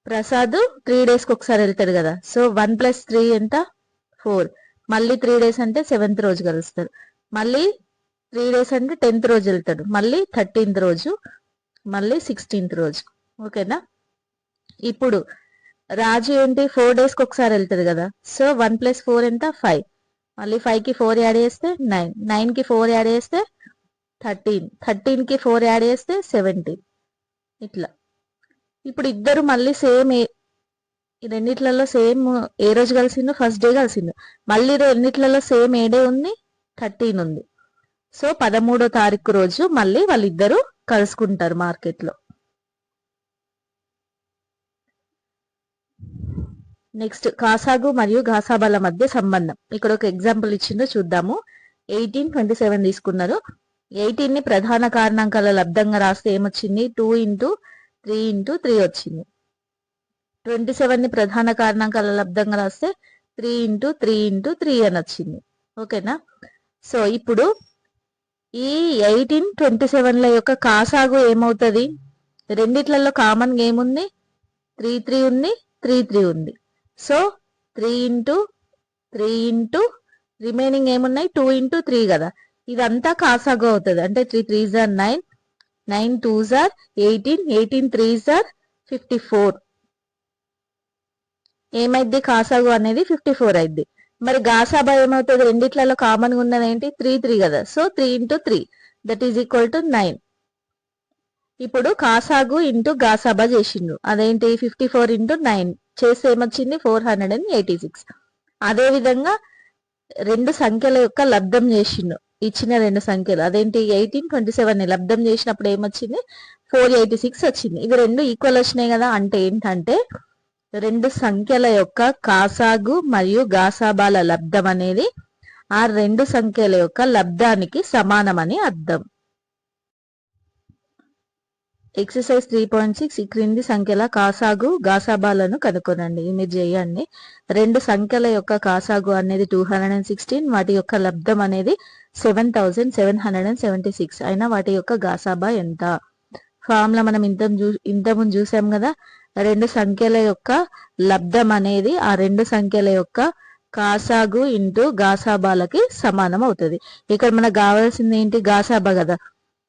ప్రసాద్ 3 days కి ఒకసారి వెళ్తాడు కదా. సో 1 + 3 ఎంత 4. మళ్ళీ 3 days అంటే 7th రోజు కలుస్తారు. మళ్ళీ 3 days అంటే 10th రోజు వెళ్తాడు. మళ్ళీ 13th రోజు, మళ్ళీ 16th రోజు. ఓకేనా? ఇప్పుడు రాజు ఏంటి 4 days కి ఒకసారి వెళ్తాడు కదా. సో 1 + 4 ఎంత 5. మళ్ళీ 5కి 4 యాడ్ చేస్తే 9, 9కి 4 యాడ్ చేస్తే 13, 13కి 4 యాడ్ చేస్తే 17. ఇట్లా ఇప్పుడు ఇద్దరు మళ్ళీ సేమ్ రెండిట్లలో సేమ్ ఏ రోజు కలిసిండు? First day కలిసిండు. మళ్ళీ రెండిట్లలో సేమ్ ఏ డే ఉంది? 13 ఉంది. సో 13వ తారీఖు రోజు మళ్ళీ వాళ్ళిద్దరూ కలుసుకుంటారు మార్కెట్ లో. నెక్స్ట్ కాసాగు మరియు గాసాబాల మధ్య సంబంధం. ఇక్కడ ఒక ఎగ్జాంపుల్ ఇచ్చిందో చూద్దాము. 18, 27 తీసుకున్నారు. 18 ని ప్రధాన కారణాంకాల లబ్ధంగా రాస్తే ఏమొచ్చింది? 2 × 3 × 3 వచ్చింది. 27 ని ప్రధాన కారణాంకాల లబ్ధంగా రాస్తే 3 × 3 × 3 అని వచ్చింది. ఓకేనా? సో ఇప్పుడు ఈ 18, 27ల యొక్క కాసాగు ఏమవుతుంది? రెండిట్లలో కామన్ గా ఏముంది? 3 3 ఉంది, 3 3 ఉంది. సో 3 × 3 × రిమైనింగ్ ఏమున్నాయి? 2 × 3 కదా. ఇదంతా కాసాగు అవుతుంది. అంటే 3 3s are 9, 9 2s are 18, 18 3s are 54. ఏమైద్ది? కాసాగు అనేది 54 అయింది. మరి గాసాబా ఏమవుతుంది? రెండిట్లలో కామన్ గా ఉన్నది ఏంటి? 3 3 కదా. So 3 × 3 that is equal to 9. ఇప్పుడు కాసాగు ఇంటూ గాసాబా చేసిండు. అదేంటి? 54 × 9 చేస్తే ఏమొచ్చింది? 486. అదే విధంగా రెండు సంఖ్యల యొక్క లబ్ధం చేసిండు. ఇచ్చిన రెండు సంఖ్యలు అదేంటి? 18, 27 ని లబ్ధం చేసినప్పుడు ఏమొచ్చింది? 486 వచ్చింది. ఇవి రెండు ఈక్వల్ వచ్చినాయి కదా. అంటే ఏంటంటే రెండు సంఖ్యల యొక్క కాసాగు మరియు గాసాబాల లబ్ధం అనేది ఆ రెండు సంఖ్యల యొక్క లబ్ధానికి సమానమని అర్థం. ఎక్సర్సైజ్ 3.6 ఈ క్రింది సంఖ్యల కాసాగు గాసాబాలను కనుక్కోనండి. మీరు చేయండి. రెండు సంఖ్యల యొక్క కాసాగు అనేది 216, వాటి యొక్క లబ్ధం అనేది 7776 అయినా వాటి యొక్క గాసాబా ఎంత? ఫార్ములా మనం ఇంతకుముందు చూసాం కదా. రెండు సంఖ్యల యొక్క లబ్ధం అనేది ఆ రెండు సంఖ్యల యొక్క కాసాగు ఇంటూ గాసాబాలకి సమానం అవుతుంది. ఇక్కడ మనకు కావాల్సింది ఏంటి? గాసాబా కదా.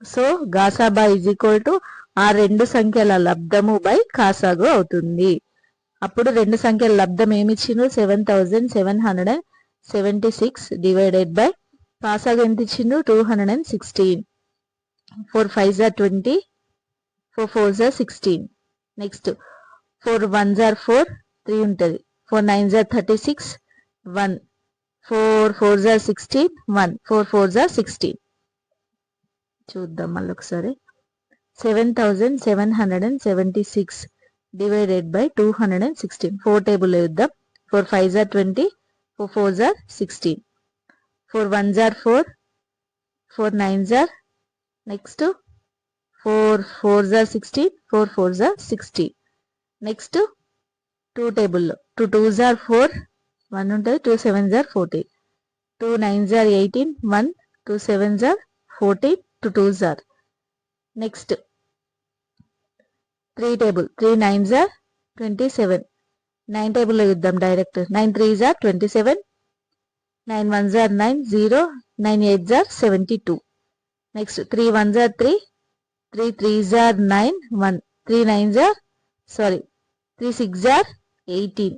సో గాసాబా ఈజ్ ఈక్వల్ టు ఆ రెండు సంఖ్యల లబ్ధము బై కాసాగు అవుతుంది. అప్పుడు రెండు సంఖ్యల లబ్ధం ఏమి ఇచ్చిండ్రు? 7776 డివైడెడ్ బై కాసాగు ఎంత ఇచ్చిండ్రు? 216. 4 5s are 20, 4 4s are 16. Next 4 1s are 4, 3 ఉంటుంది. 4 9s are 36, 1 4 4 జా 16, 1 4 4 జా 16. చూద్దాం మళ్ళీ ఒకసారి. 7776 డివైడెడ్ బై 216. 4 టేబుల్ వేద్దాం. 4 5 జా 20, 4 4 జా 16, 4 1 జా 4, 4 9 జా, నెక్స్ట్ 4 4 జా 16, 4 4 జా 16. నెక్స్ట్ 2 టేబుల్లో 2 2 జా 4, 1 ఉంటుంది, 2 7 జా 14, 2 9 జా 18, 1 2 7 జా 14, 2 2 జా. నెక్స్ట్ 3 టేబుల్ 3 9 జా 27. 9 టేబుల్లో చూద్దాం డైరెక్ట్. 9 3 జా 27, 9 1 జా 9 0, 9 8 జా 72. నెక్స్ట్ 3 1 జా 3, 3 3 జా 9, 1 3 9 జా 3 6 జా 18.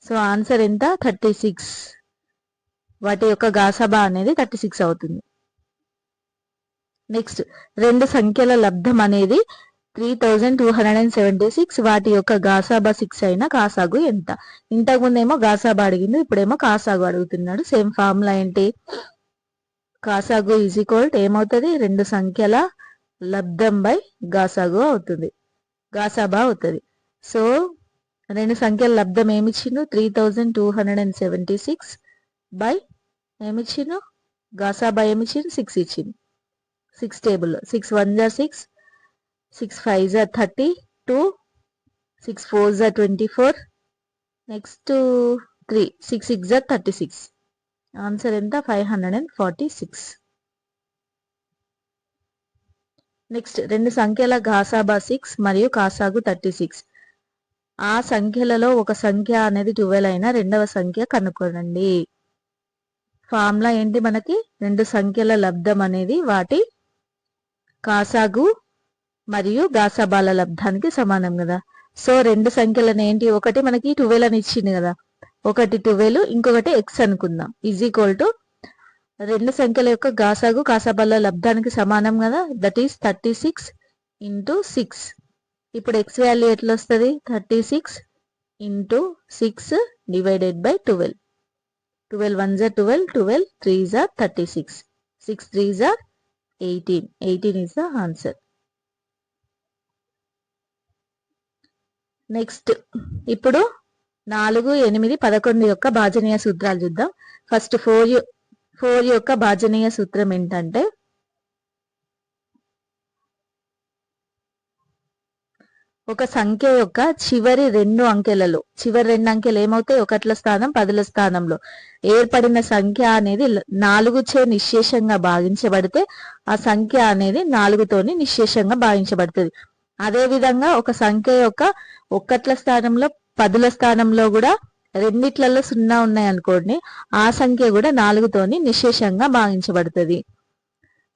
సో ఆన్సర్ ఎంత? 36. వాటి యొక్క గాసాబా అనేది 36 అవుతుంది. నెక్స్ట్ రెండు సంఖ్యల లబ్ధం అనేది 3276. వాటి యొక్క గాసాబా 6 అయిన కాసాగు ఎంత? ఇంతకుముందేమో గాసాబా అడిగింది, ఇప్పుడేమో కాసాగు అడుగుతున్నాడు. సేమ్ ఫార్ములా ఏంటి? కాసాగు ఈజ్ ఈక్వల్ టు ఏమవుతుంది? రెండు సంఖ్యల లబ్ధం బై గాసాగు అవుతుంది, గాసాబా అవుతుంది. సో రెండు సంఖ్యల లబ్ధం ఏమిచ్చిండు? 3276 బై ఏమిచ్చిండు? గాసాబా ఏమిచ్చిండు? 6 ఇచ్చింది. 6 టేబుల్లో 6 1 జా 6, 6 5 జా 32, 6 4 జా 24, నెక్స్ట్ 3 6 6 జా 36. ఆన్సర్ ఎంత? 546. నెక్స్ట్ రెండు సంఖ్యల గాసాబా 6 మరియు కాసాగు 36. ఆ సంఖ్యలలో ఒక సంఖ్య అనేది 12 అయినా రెండవ సంఖ్య కనుక్కోనండి. ఫార్ములా ఏంటి మనకి? రెండు సంఖ్యల లబ్ధం అనేది వాటి కాసాగు మరియు గాసాబాల లబ్ధానికి సమానం కదా. సో రెండు సంఖ్యలను ఏంటి? ఒకటి మనకి 12 అని ఇచ్చింది కదా, ఒకటి 12 ఇంకొకటి ఎక్స్ అనుకుందాం. ఈజ్ ఈక్వల్ టు రెండు సంఖ్యల యొక్క గాసాగు కాసాబాల లబ్ధానికి సమానం కదా, దట్ ఈస్ 36 ఇంటూ 6. ఇప్పుడు ఎక్స్ వాల్యూ ఎట్లా వస్తుంది? 36 ఇంటూ 6 డివైడెడ్ బై 12. 12 1 జా 12, 12 3 జా 36, 6 3 జా 18. 18 is the answer. నెక్స్ట్ ఇప్పుడు 4 8 11 యొక్క భాజనీయ సూత్రాలు చూద్దాం. ఫస్ట్ 4 యొక్క భాజనీయ సూత్రం ఏంటంటే, ఒక సంఖ్య యొక్క చివరి రెండు అంకెలు ఏమవుతాయి? ఒకట్ల స్థానం 10ల స్థానంలో ఏర్పడిన సంఖ్య అనేది 4 చే నిశ్శేషంగా భాగించబడితే ఆ సంఖ్య అనేది 4తోని నిశ్శేషంగా భాగించబడుతుంది. అదే విధంగా ఒక సంఖ్య యొక్క ఒకట్ల స్థానంలో 10ల స్థానంలో కూడా రెండిట్లలో 0 ఉన్నాయి అనుకోండి, ఆ సంఖ్య కూడా 4తోని నిశ్శేషంగా భాగించబడుతుంది.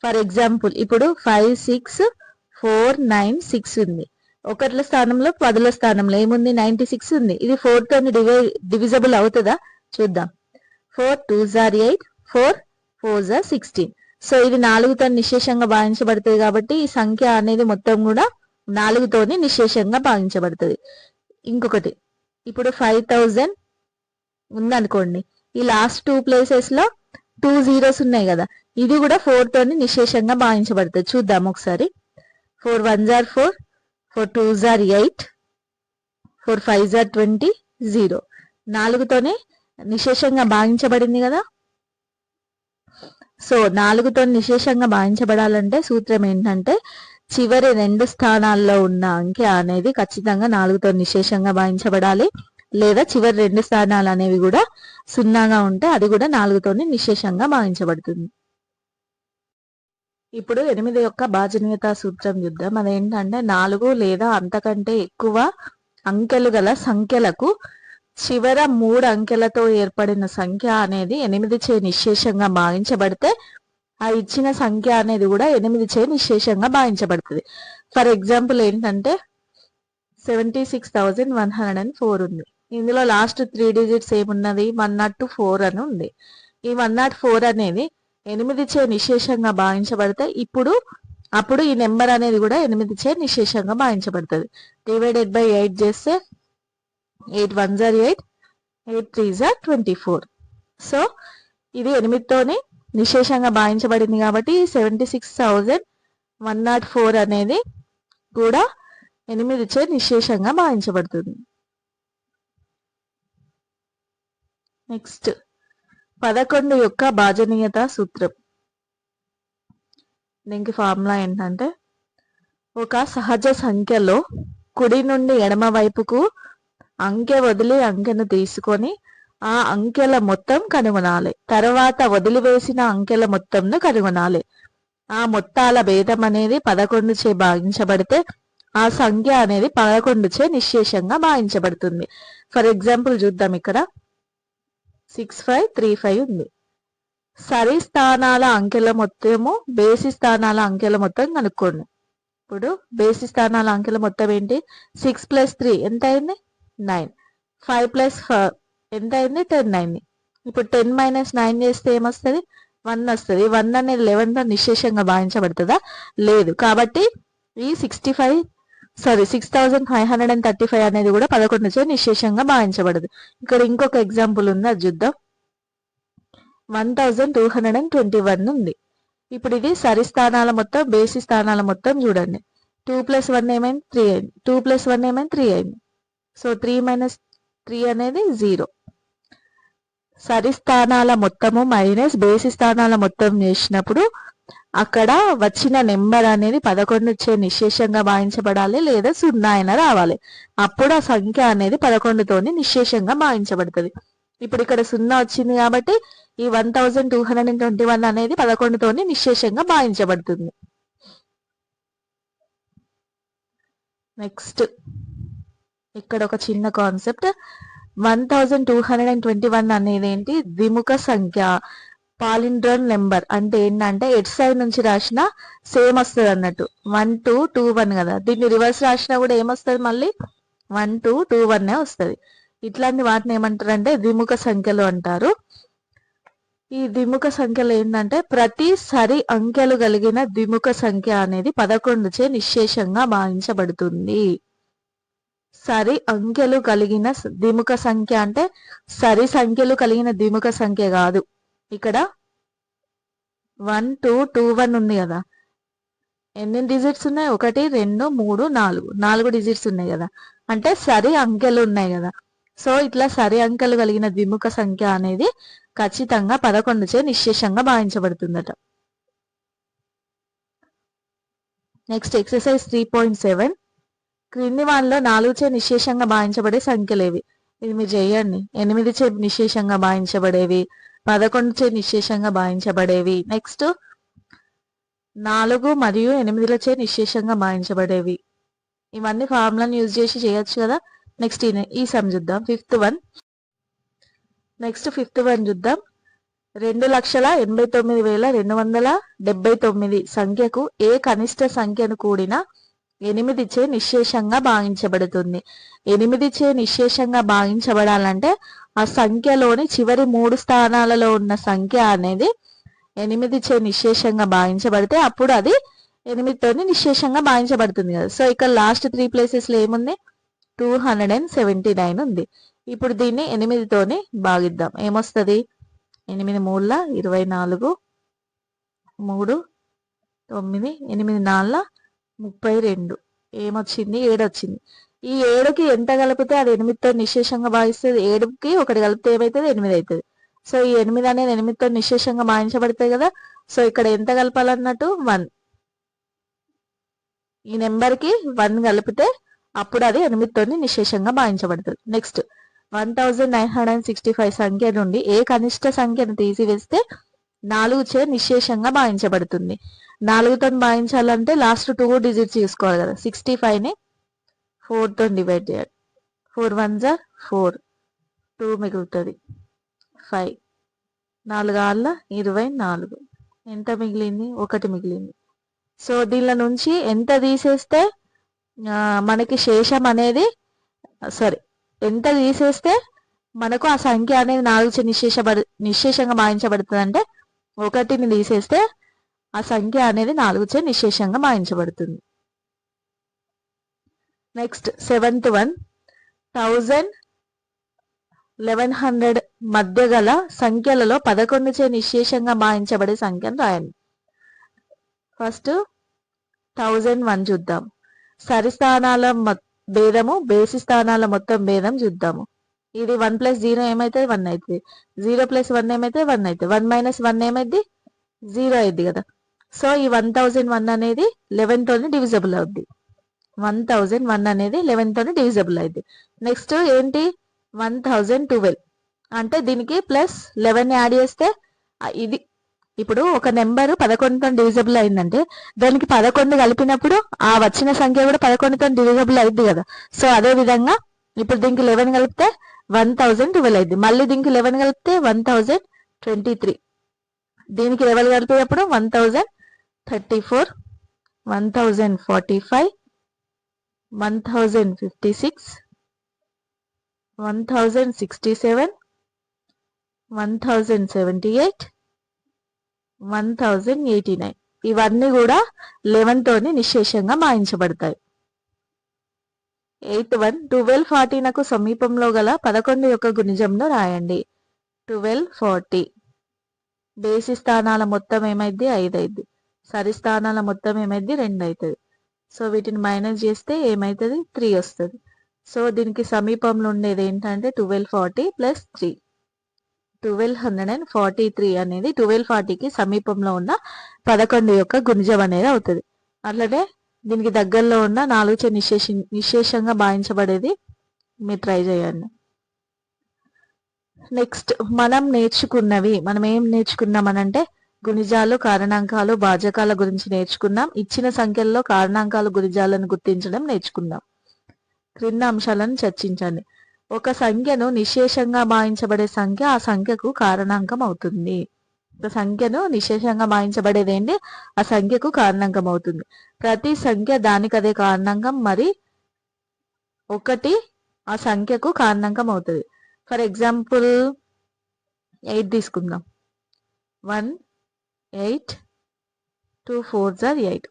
ఫర్ ఎగ్జాంపుల్ ఇప్పుడు 5 6 4 9 6 ఉంది. ఒకట్ల స్థానంలో 10ల స్థానంలో ఏముంది? 96 ఉంది. ఇది 4 తోని డివిజబుల్ అవుతుందా? చూద్దాం. 4 2 జా 8, 4 4 జా 16. సో ఇది 4తో నిశ్శేషంగా భావించబడుతుంది కాబట్టి ఈ సంఖ్య అనేది మొత్తం కూడా 4తోని నిశ్శేషంగా భావించబడుతుంది. ఇంకొకటి ఇప్పుడు 5000 ఉందనుకోండి, ఈ లాస్ట్ 2 ప్లేసెస్ లో 2 zeros ఉన్నాయి కదా, ఇది కూడా 4తోని నిశ్శేషంగా భావించబడుతుంది. చూద్దాం ఒకసారి. 4 1 జా 4, 4 2 జా 8, 4 5 జా 20, 0. 4తోనే నిశ్శేషంగా భావించబడింది కదా. సో 4తో నిశ్శేషంగా భావించబడాలంటే సూత్రం ఏంటంటే, చివరి రెండు స్థానాల్లో ఉన్న అంకె అనేది ఖచ్చితంగా 4తో నిశ్శేషంగా భావించబడాలి, లేదా చివరి రెండు స్థానాలు అనేవి కూడా 0గా ఉంటే అది కూడా 4తోని నిశ్శేషంగా భావించబడుతుంది. ఇప్పుడు 8 యొక్క భాజనీయత సూత్రం చూద్దాం. అదేంటంటే 4 లేదా అంతకంటే ఎక్కువ అంకెలు గల సంఖ్యలకు చివర 3 అంకెలతో ఏర్పడిన సంఖ్య అనేది 8 చే నిశ్శేషంగా భావించబడితే ఆ ఇచ్చిన సంఖ్య అనేది కూడా 8 చే నిశ్శేషంగా భావించబడుతుంది. ఫర్ ఎగ్జాంపుల్ ఏంటంటే 76,104 ఉంది. ఇందులో లాస్ట్ 3 డిజిట్స్ ఏమున్నది? 104 అని ఉంది. ఈ 104 అనేది 8 చే నిశ్శేషంగా భావించబడితే అప్పుడు ఈ నెంబర్ అనేది కూడా 8 చే నిశ్శేషంగా భావించబడుతుంది. డివైడెడ్ బై 8 చేస్తే 8 1 జా 8, 8 3 జా 24. సో ఇది 8తోని నిశేషంగా భావించబడింది కాబట్టి 76,104 అనేది కూడా 8చే నిశేషంగా భావించబడుతుంది. నెక్స్ట్ 11 యొక్క భాజనీయత సూత్రం. దీనికి ఫార్ములా ఏంటంటే ఒక సహజ సంఖ్యలో కుడి నుండి ఎడమ వైపుకు అంకె వదిలి అంకెను తీసుకొని ఆ అంకెల మొత్తం కనుగొనాలి. తర్వాత వదిలివేసిన అంకెల మొత్తంను కనుగొనాలి. ఆ మొత్తాల భేదం అనేది 11చే భాగించబడితే ఆ సంఖ్య అనేది 11చే నిశేషంగా భావించబడుతుంది. ఫర్ ఎగ్జాంపుల్ చూద్దాం. ఇక్కడ 6535 ఉంది. సరి స్థానాల అంకెల మొత్తము బేసి స్థానాల అంకెల మొత్తం కనుక్కోండి. ఇప్పుడు బేసి స్థానాల అంకెల మొత్తం ఏంటి? 6 + 3 ఎంత అయింది? 9. 5 + 4 ఎంత అయింది? 10 అయింది. ఇప్పుడు 10 - 9 చేస్తే ఏమొస్తుంది? 1 వస్తుంది. 1 అనేది 11తో నిశేషంగా భావించబడుతుందా? లేదు. కాబట్టి ఈ 6535 అనేది కూడా 11చే నిశేషంగా భావించబడదు. ఇక్కడ ఇంకొక ఎగ్జాంపుల్ ఉంది, అది చూద్దాం. 1221 ఉంది. ఇప్పుడు ఇది సరి స్థానాల మొత్తం బేసి స్థానాల మొత్తం చూడండి. 2 + 1 ఏమైంది? 3 అయింది. 2 + 1 ఏమైంది? 3 అయింది. సో 3 - 3 అనేది 0. సరి స్థానాల మొత్తము మైనస్ బేసి స్థానాల మొత్తం చేసినప్పుడు అక్కడ వచ్చిన నెంబర్ అనేది 11చే నిశేషంగా భావించబడాలి, లేదా 0 అయినా రావాలి. అప్పుడు ఆ సంఖ్య అనేది 11తోని నిశేషంగా భావించబడుతుంది. ఇప్పుడు ఇక్కడ 0 వచ్చింది కాబట్టి ఈ 1221 అనేది 11తోని నిశేషంగా భావించబడుతుంది. నెక్స్ట్ ఇక్కడ ఒక చిన్న కాన్సెప్ట్. 1221 అనేది ఏంటి? ద్విముఖ సంఖ్య, పాలిండ్రల్ నెంబర్. అంటే ఏంటంటే ఎట్ సైడ్ నుంచి రాసినా సేమ్ వస్తుంది అన్నట్టు. 1221 కదా, దీన్ని రివర్స్ రాసినా కూడా ఏమొస్తుంది? మళ్ళీ 1221 వస్తుంది. ఇట్లాంటి వాటిని ఏమంటారంటే ద్విముఖ సంఖ్యలు అంటారు. ఈ ద్విముఖ సంఖ్యలు ఏంటంటే ప్రతి సరి అంకెలు కలిగిన ద్విముఖ సంఖ్య అనేది 11చే నిశేషంగా భావించబడుతుంది. సరి అంకెలు కలిగిన ద్విముఖ సంఖ్య అంటే సరి సంఖ్యలు కలిగిన ద్విముఖ సంఖ్య కాదు. ఇక్కడ 1221 ఉంది కదా, ఎన్ని డిజిట్స్ ఉన్నాయి? 1 2 3 4 4 డిజిట్స్ ఉన్నాయి కదా, అంటే సరి అంకెలు ఉన్నాయి కదా. సో ఇట్లా సరి అంకెలు కలిగిన ద్విముఖ సంఖ్య అనేది ఖచ్చితంగా 11చే నిశేషంగా భావించబడుతుందట. Next exercise 3.7. క్రింది వానిలో 4చే నిశేషంగా భావించబడే సంఖ్యలేవి? ఇది మీరు చేయండి. 8చే నిశేషంగా భావించబడేవి, 11చే నిశేషంగా భావించబడేవి, నెక్స్ట్ 4 మరియు 8లచే నిశేషంగా భావించబడేవి. ఇవన్నీ ఫార్ములాని యూజ్ చేసి చేయొచ్చు కదా. నెక్స్ట్ ఈ సమ్ చూద్దాం. ఫిఫ్త్ వన్ చూద్దాం. 2,89,279 సంఖ్యకు ఏ కనిష్ట సంఖ్యను కూడిన 8చే నిశేషంగా భావించబడుతుంది. 8చే నిశేషంగా భావించబడాలంటే ఆ సంఖ్యలోని చివరి 3 స్థానాలలో ఉన్న సంఖ్య అనేది 8చే నిశేషంగా భావించబడితే అప్పుడు అది 8తోని నిశేషంగా భావించబడుతుంది కదా. సో ఇక్కడ లాస్ట్ 3 ప్లేసెస్ లో ఏముంది? 279 ఉంది. ఇప్పుడు దీన్ని 8తోని భాగిద్దాం. ఏమొస్తుంది? 8 3 24, 3 9, 8 4 32. ఏమొచ్చింది? 7 వచ్చింది. ఈ 7కి ఎంత కలిపితే అది 8తో నిశేషంగా భావిస్తుంది? 7కి 1 కలిపితే ఏమవుతుంది? 8 అవుతుంది. సో ఈ 8 అనేది 8తో నిశేషంగా భావించబడుతుంది కదా. సో ఇక్కడ ఎంత కలపాలన్నట్టు? 1. ఈ నెంబర్కి 1 కలిపితే అప్పుడు అది 8తోని నిశేషంగా భావించబడుతుంది. నెక్స్ట్ 1965 సంఖ్య నుండి ఏ కనిష్ట సంఖ్యను తీసివేస్తే 4చే నిశేషంగా భావించబడుతుంది? 4తో భావించాలంటే లాస్ట్ 2 డిజిట్స్ తీసుకోవాలి కదా. 65ని 4తో డివైడ్ చేయాలి. 4 1s are 4, 2 మిగులుతుంది, 5, 4 6 24. ఎంత మిగిలింది? 1 మిగిలింది. సో దీనిలో నుంచి ఎంత తీసేస్తే మనకి శేషం అనేది ఎంత తీసేస్తే మనకు ఆ సంఖ్య అనేది 4చే నిశేషంగా భావించబడుతుంది అంటే 1ని తీసేస్తే ఆ సంఖ్య అనేది 4చే నిశేషంగా భావించబడుతుంది. Next 7th one. 1100 మధ్య గల సంఖ్యలలో 11 చే నిశ్శేషంగా భాగించబడే సంఖ్యను రాయండి. ఫస్ట్ 1001 చూద్దాం. సరి స్థానాల భేదము, బేసి స్థానాల మొత్తం భేదం చూద్దాము. ఇది 1 + 0 ఏమైతుంది? 1 అవుతుంది. 0 + 1 ఏమైతే 1 అవుతుంది. 1 - 1 ఏమైంది? 0 అయింది కదా. సో ఈ 1001 అనేది 11 తోని డివిజబుల్ అవుద్ది. 1001 అనేది 11 తోని డివిజబుల్ అయింది. నెక్స్ట్ ఏంటి? 1012 అంటే దీనికి +11 యాడ్ చేస్తే ఇది ఇప్పుడు ఒక నెంబర్ 11తో డివిజబుల్ అయిందంటే దానికి 11 కలిపినప్పుడు ఆ వచ్చిన సంఖ్య కూడా 11తో డివిజబుల్ అయింది కదా. సో అదే విధంగా ఇప్పుడు దీనికి 11 కలిపితే 1012 అయింది. మళ్ళీ దీనికి 11 కలిపితే 1023. దీనికి 11 కలిపినప్పుడు 1034, 1045, 1056, 1067, 1078, 1089. ఇవన్నీ కూడా 11 తోని నిశ్శేషంగా మాయించబడతాయి. 8 1240 సమీపంలో గల 11 యొక్క గుణిజంను రాయండి. 1240 బేసి స్థానాల మొత్తం ఏమైంది? 5 అయింది. సరి స్థానాల మొత్తం ఏమైంది? 2 అవుతుంది. సో వీటిని మైనస్ చేస్తే ఏమవుతుంది? 3 వస్తుంది. సో దీనికి సమీపంలో ఉండేది ఏంటంటే 1240 + 3, 1243 అనేది 1240కి సమీపంలో ఉన్న 11 యొక్క గుణిజం అనేది అవుతుంది. అట్లనే దీనికి దగ్గరలో ఉన్న 4 చే నిశ్శేషంగా భావించబడేది మీరు ట్రై చేయండి. నెక్స్ట్ మనం ఏం నేర్చుకున్నామనంటే గుణిజాలు, కారణాంకాలు, భాజకాల గురించి నేర్చుకున్నాం. ఇచ్చిన సంఖ్యల్లో కారణాంకాలు, గుణిజాలను గుర్తించడం నేర్చుకున్నాం. క్రింద అంశాలను చర్చించండి. ఒక సంఖ్యను నిశ్శేషంగా భావించబడే సంఖ్య ఆ సంఖ్యకు కారణాంకం అవుతుంది. ఒక సంఖ్యను నిశ్శేషంగా భావించబడేది ఏంటి? ఆ సంఖ్యకు కారణాంకం అవుతుంది. ప్రతి సంఖ్య దానికదే కారణాంకం, మరి ఒకటి ఆ సంఖ్యకు కారణాంకం అవుతుంది. ఫర్ ఎగ్జాంపుల్ 8 తీసుకుందాం. 1 8 2 4 are 8.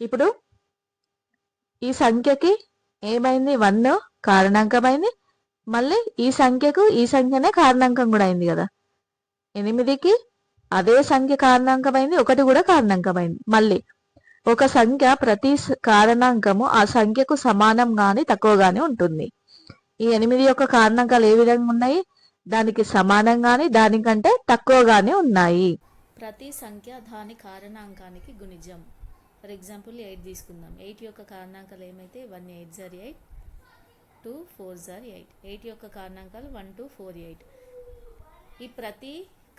ఇప్పుడు ఈ సంఖ్యకి ఏమైంది? 1 కారణాంకమైంది. మళ్ళీ ఈ సంఖ్యనే కారణాంకం కూడా అయింది కదా. 8కి అదే సంఖ్య కారణాంకమైంది, 1 కూడా కారణాంకమైంది. మళ్ళీ ఒక సంఖ్య ప్రతి కారణాంకము ఆ సంఖ్యకు సమానం గాని తక్కువ గాని ఉంటుంది. ఈ 8 యొక్క కారణాంకాలు ఏ విధంగా ఉన్నాయి? దానికి సమానంగాని దానికంటే తక్కువగానే ఉన్నాయి. ప్రతి సంఖ్య దాని కారణాంకానికి గుణిజం. ఫర్ ఎగ్జాంపుల్ 8 తీసుకుందాం. 8 యొక్క కారణాంకాలు ఏమైతే 1 8 are 8, 2 4 are 8. 8 యొక్క కారణాంకాలు 1 2 4 8. ఈ ప్రతి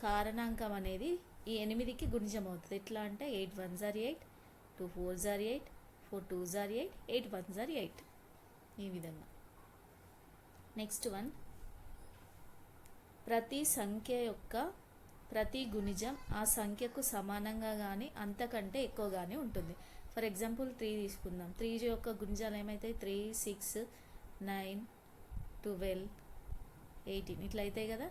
కారణాంకం అనేది ఈ 8కి గుణిజం అవుతుంది. ఎట్లా అంటే 8 1 are 8, 2 4 are 8, 4 2 are 8, 8 1 are 8. ఈ విధంగా. నెక్స్ట్ వన్, ప్రతి సంఖ్య యొక్క ప్రతి గుణిజం ఆ సంఖ్యకు సమానంగా కానీ అంతకంటే ఎక్కువగానే ఉంటుంది. ఫర్ ఎగ్జాంపుల్ 3 తీసుకుందాం. 3 యొక్క గుణిజాలు ఏమైతే 3 6 9 12 18 ఇట్లా అవుతాయి కదా.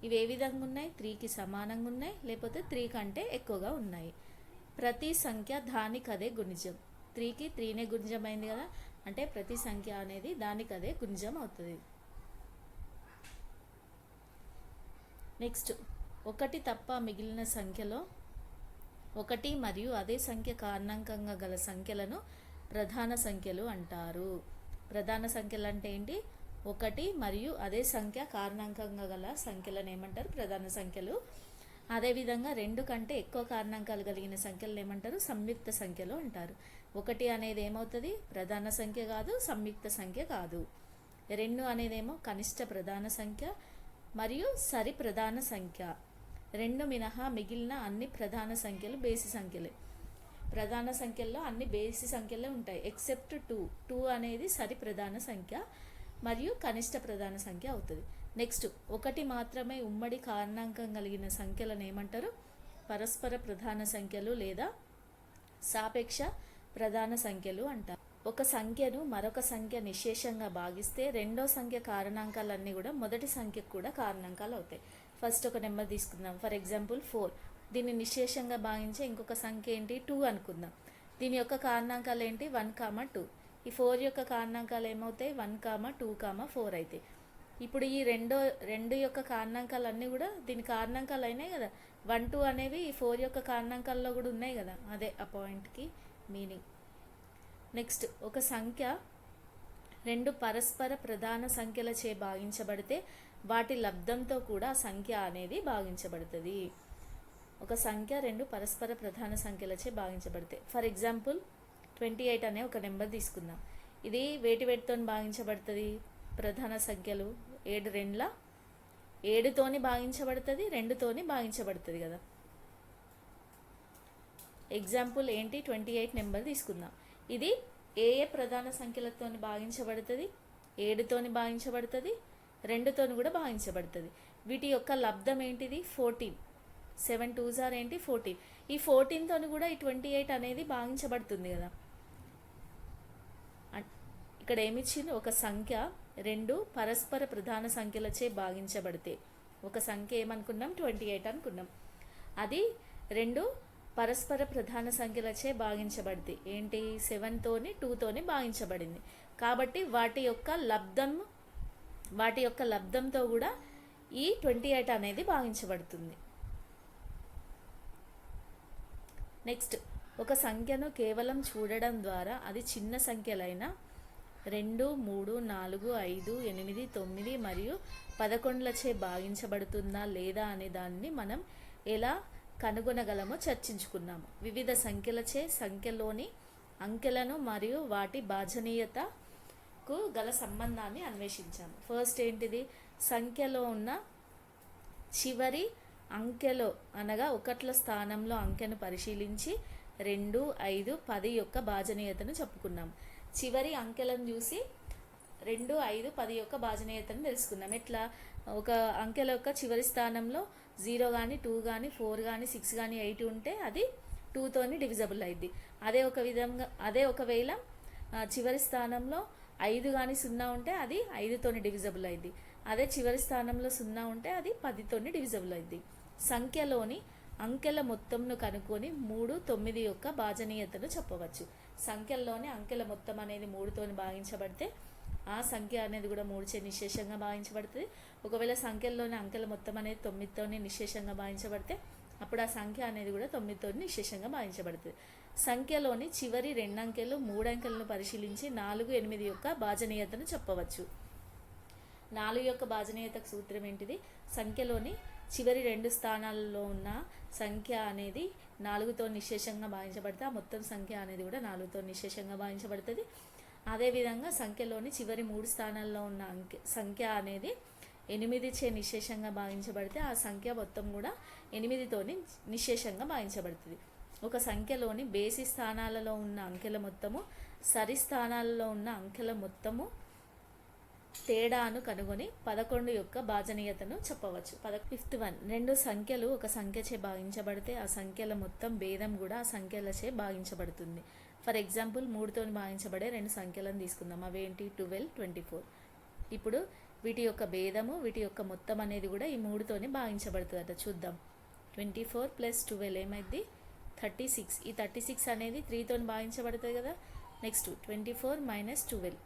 ఇవి ఏ విధంగా ఉన్నాయి? 3కి సమానంగా ఉన్నాయి, లేకపోతే 3 కంటే ఎక్కువగా ఉన్నాయి. ప్రతి సంఖ్య దానికదే గుణిజం. 3కి 3నే గుణిజం అయింది కదా, అంటే ప్రతి సంఖ్య అనేది దానికదే గుణిజం అవుతుంది. నెక్స్ట్, 1 తప్ప మిగిలిన సంఖ్యలో 1 మరియు అదే సంఖ్య కారణాంకంగా గల సంఖ్యలను ప్రధాన సంఖ్యలు అంటారు. ప్రధాన సంఖ్యలు అంటే ఏంటి? 1 మరియు అదే సంఖ్య కారణాంకంగా గల సంఖ్యలను ఏమంటారు? ప్రధాన సంఖ్యలు. అదేవిధంగా 2 కంటే ఎక్కువ కారణాంకాలు కలిగిన సంఖ్యలను ఏమంటారు? సంయుక్త సంఖ్యలు అంటారు. 1 అనేది ఏమవుతుంది? ప్రధాన సంఖ్య కాదు, సంయుక్త సంఖ్య కాదు. 2 అనేదేమో కనిష్ట ప్రధాన సంఖ్య మరియు సరి ప్రధాన సంఖ్య. 2 మినహా మిగిలిన అన్ని ప్రధాన సంఖ్యలు బేసి సంఖ్యలే. ప్రధాన సంఖ్యల్లో అన్ని బేసి సంఖ్యలే ఉంటాయి ఎక్సెప్ట్ 2. 2 అనేది సరి ప్రధాన సంఖ్య మరియు కనిష్ట ప్రధాన సంఖ్య అవుతుంది. నెక్స్ట్, 1 మాత్రమే ఉమ్మడి కారణాంకం కలిగిన సంఖ్యలను ఏమంటారు? పరస్పర ప్రధాన సంఖ్యలు లేదా సాపేక్ష ప్రధాన సంఖ్యలు అంటారు. ఒక సంఖ్యను మరొక సంఖ్య నిశ్శేషంగా భాగిస్తే రెండో సంఖ్య కారణాంకాలన్నీ కూడా మొదటి సంఖ్యకు కూడా కారణాంకాలు అవుతాయి. ఫస్ట్ ఒక నెంబర్ తీసుకుందాం. For example 4. దీన్ని నిశ్శేషంగా భాగించే ఇంకొక సంఖ్య ఏంటి? 2 అనుకుందాం. దీని యొక్క కారణాంకాలు ఏంటి? 1, 2. ఈ 4 యొక్క కారణాంకాలు ఏమవుతాయి? 1, 2, 4 అవుతాయి. ఇప్పుడు ఈ రెండు యొక్క కారణాంకాలన్నీ కూడా దీని కారణాంకాలు అయినాయి కదా. 1 2 అనేవి ఈ 4 యొక్క కారణాంకాల్లో కూడా ఉన్నాయి కదా. అదే ఆ పాయింట్కి మీనింగ్. నెక్స్ట్, ఒక సంఖ్య రెండు పరస్పర ప్రధాన సంఖ్యలచే భాగించబడితే వాటి లబ్ధంతో కూడా ఆ సంఖ్య అనేది భాగించబడుతుంది. ఒక సంఖ్య రెండు పరస్పర ప్రధాన సంఖ్యలచే భాగించబడితే, ఫర్ ఎగ్జాంపుల్ 28 అనే ఒక నెంబర్ తీసుకుందాం. ఇది వేటితో భాగించబడుతుంది? ప్రధాన సంఖ్యలు 7 రెండ్ల 7తోని భాగించబడుతుంది, 2తోని భాగించబడుతుంది కదా. ఎగ్జాంపుల్ ఏంటి? 28 నెంబర్ తీసుకుందాం. ఇది ఏ ప్రధాన సంఖ్యలతో భాగించబడుతుంది? 7తోని భాగించబడుతుంది, 2తోని కూడా భాగించబడుతుంది. వీటి యొక్క లబ్ధం ఏంటిది? 14. 7 2s are ఏంటి? 14. ఈ 14తోని కూడా ఈ 28 అనేది భాగించబడుతుంది కదా. ఇక్కడ ఏమిచ్చింది? ఒక సంఖ్య రెండు పరస్పర ప్రధాన సంఖ్యలచే భాగించబడితే, ఒక సంఖ్య ఏమనుకున్నాం? 28 అనుకున్నాం. అది రెండు పరస్పర ప్రధాన సంఖ్యలచే భాగించబడింది. ఏంటి? 7తోని 2తోని భాగించబడింది. కాబట్టి వాటి యొక్క లబ్ధంతో కూడా ఈ 28 అనేది భాగించబడుతుంది. నెక్స్ట్, ఒక సంఖ్యను కేవలం చూడడం ద్వారా అది చిన్న సంఖ్యలైన 2 3 4 5 8 9 మరియు 11లచే భాగించబడుతుందా లేదా అనే దాన్ని మనం ఎలా కనుగొనగలమో చర్చించుకున్నాము. వివిధ సంఖ్యలచే సంఖ్యలోని అంకెలను మరియు వాటి భాజనీయతకు గల సంబంధాన్ని అన్వేషించాము. ఫస్ట్ ఏంటిది? సంఖ్యలో ఉన్న చివరి అంకెలో అనగా ఒకట్ల స్థానంలో అంకెను పరిశీలించి 2 5 10 యొక్క భాజనీయతను చెప్పుకున్నాము. చివరి అంకెలను చూసి 2 5 10 యొక్క భాజనీయతను తెలుసుకున్నాం. ఎట్లా? ఒక అంకెల యొక్క చివరి స్థానంలో 0 కానీ 2 కానీ 4 కానీ 6 కానీ 8 ఉంటే అది 2తోని డివిజబుల్ అయింది. అదే ఒకవేళ చివరి స్థానంలో 5 కానీ 0 ఉంటే అది 5తోని డివిజబుల్ అయింది. అదే చివరి స్థానంలో 0 ఉంటే అది 10తోని డివిజబుల్ అయింది. సంఖ్యలోని అంకెల మొత్తంను కనుక్కొని 3 9 యొక్క భాజనీయతను చెప్పవచ్చు. సంఖ్యల్లోని అంకెల మొత్తం అనేది 3తోని భాగించబడితే ఆ సంఖ్య అనేది కూడా 3చే నిశేషంగా భావించబడుతుంది. ఒకవేళ సంఖ్యల్లోని అంకెల మొత్తం అనేది 9తోని నిశేషంగా భావించబడితే అప్పుడు ఆ సంఖ్య అనేది కూడా 9తోని నిశేషంగా భావించబడుతుంది. సంఖ్యలోని చివరి 2 అంకెలు 3 అంకెలను పరిశీలించి 4 8 యొక్క భాజనీయతను చెప్పవచ్చు. 4 యొక్క భాజనీయతకు సూత్రం ఏంటిది? సంఖ్యలోని చివరి 2 స్థానాలలో ఉన్న సంఖ్య అనేది 4తో నిశేషంగా భావించబడితే ఆ మొత్తం సంఖ్య అనేది కూడా 4తో నిశేషంగా భావించబడుతుంది. అదేవిధంగా సంఖ్యలోని చివరి 3 స్థానాల్లో ఉన్న సంఖ్య అనేది 8చే నిశేషంగా భావించబడితే ఆ సంఖ్య మొత్తం కూడా 8తోని నిశేషంగా భావించబడుతుంది. ఒక సంఖ్యలోని బేసి స్థానాలలో ఉన్న అంకెల మొత్తము సరి స్థానాలలో ఉన్న అంకెల మొత్తము తేడాను కనుగొని 11 యొక్క భాజనీయతను చెప్పవచ్చు. 51. రెండు సంఖ్యలు ఒక సంఖ్యచే భాగించబడితే ఆ సంఖ్యల మొత్తం భేదం కూడా ఆ సంఖ్యలచే భాగించబడుతుంది. ఫర్ ఎగ్జాంపుల్ 3తోని భాగించబడే 2 సంఖ్యలను తీసుకుందాం. అవేంటి? 12 24. ఇప్పుడు వీటి యొక్క భేదము వీటి యొక్క మొత్తం అనేది కూడా ఈ 3తోని భాగించబడుతుందట. చూద్దాం. 24 + 12 ఏమైంది? 36. ఈ 36 అనేది 3తోని భాగించబడుతుంది కదా. నెక్స్ట్ 24 - 12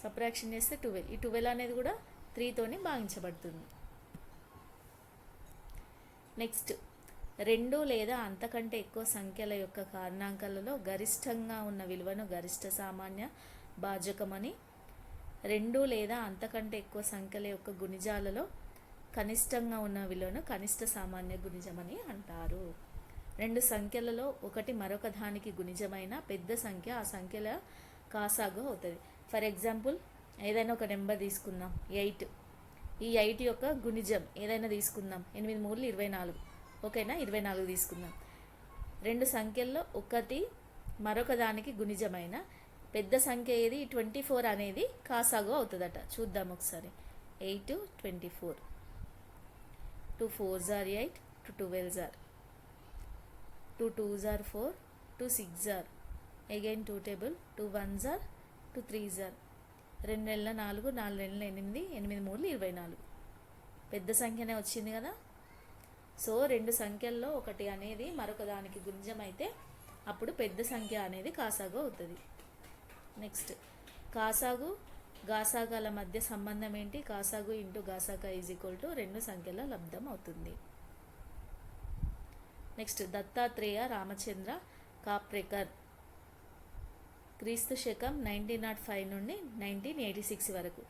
సబ్ట్రాక్షన్ చేస్తే 12. ఈ 12 అనేది కూడా 3తోని భాగించబడుతుంది. నెక్స్ట్, 2 లేదా అంతకంటే ఎక్కువ సంఖ్యల యొక్క కారణాంకాలలో గరిష్టంగా ఉన్న విలువను గరిష్ట సామాన్య భాజకమని, 2 లేదా అంతకంటే ఎక్కువ సంఖ్యల యొక్క గుణిజాలలో కనిష్టంగా ఉన్న విలువను కనిష్ట సామాన్య గుణిజమని అంటారు. 2 సంఖ్యలలో ఒకటి మరొక దానికి గుణిజమైన పెద్ద సంఖ్య ఆ సంఖ్యల కాసాగు అవుతుంది. ఫర్ ఎగ్జాంపుల్ ఏదైనా ఒక నెంబర్ తీసుకుందాం, 8. ఈ 8 యొక్క గుణిజం ఏదైనా తీసుకుందాం. 8 3 24. ఓకేనా? 24 తీసుకుందాం. 2 సంఖ్యల్లో ఒకటి మరొక దానికి గుణిజమైన పెద్ద సంఖ్య ఏది? 24 అనేది కాసాగు అవుతుందట. చూద్దాం ఒకసారి. 8 24. 2 4s are 8, 2 12s are 2 2s are 4, 2 6s are again 2 table, 2 1s are 2 3s are 2 4 4 8 8 3 24. పెద్ద సంఖ్యనే వచ్చింది కదా. సో 2 సంఖ్యల్లో ఒకటి అనేది మరొక దానికి గుణిజం అయితే అప్పుడు పెద్ద సంఖ్య అనేది కాసాగు అవుతుంది. నెక్స్ట్, కాసాగు గాసాగాల మధ్య సంబంధం ఏంటి? కాసాగు ఇంటూ గాసాగా ఈజ్ ఈక్వల్ టు 2 సంఖ్యల లబ్ధం అవుతుంది. నెక్స్ట్ దత్తాత్రేయ రామచంద్ర కాప్రేకర్ క్రీస్తు శకం 1905 నుండి 1986 వరకు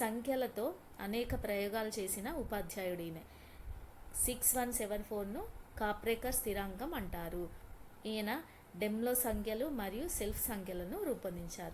సంఖ్యలతో అనేక ప్రయోగాలు చేసిన ఉపాధ్యాయుడు ఈయన. 6174ను కాప్రేకర్ స్థిరాంకం అంటారు. ఈయన డెమ్లో సంఖ్యలు మరియు సెల్ఫ్ సంఖ్యలను రూపొందించారు.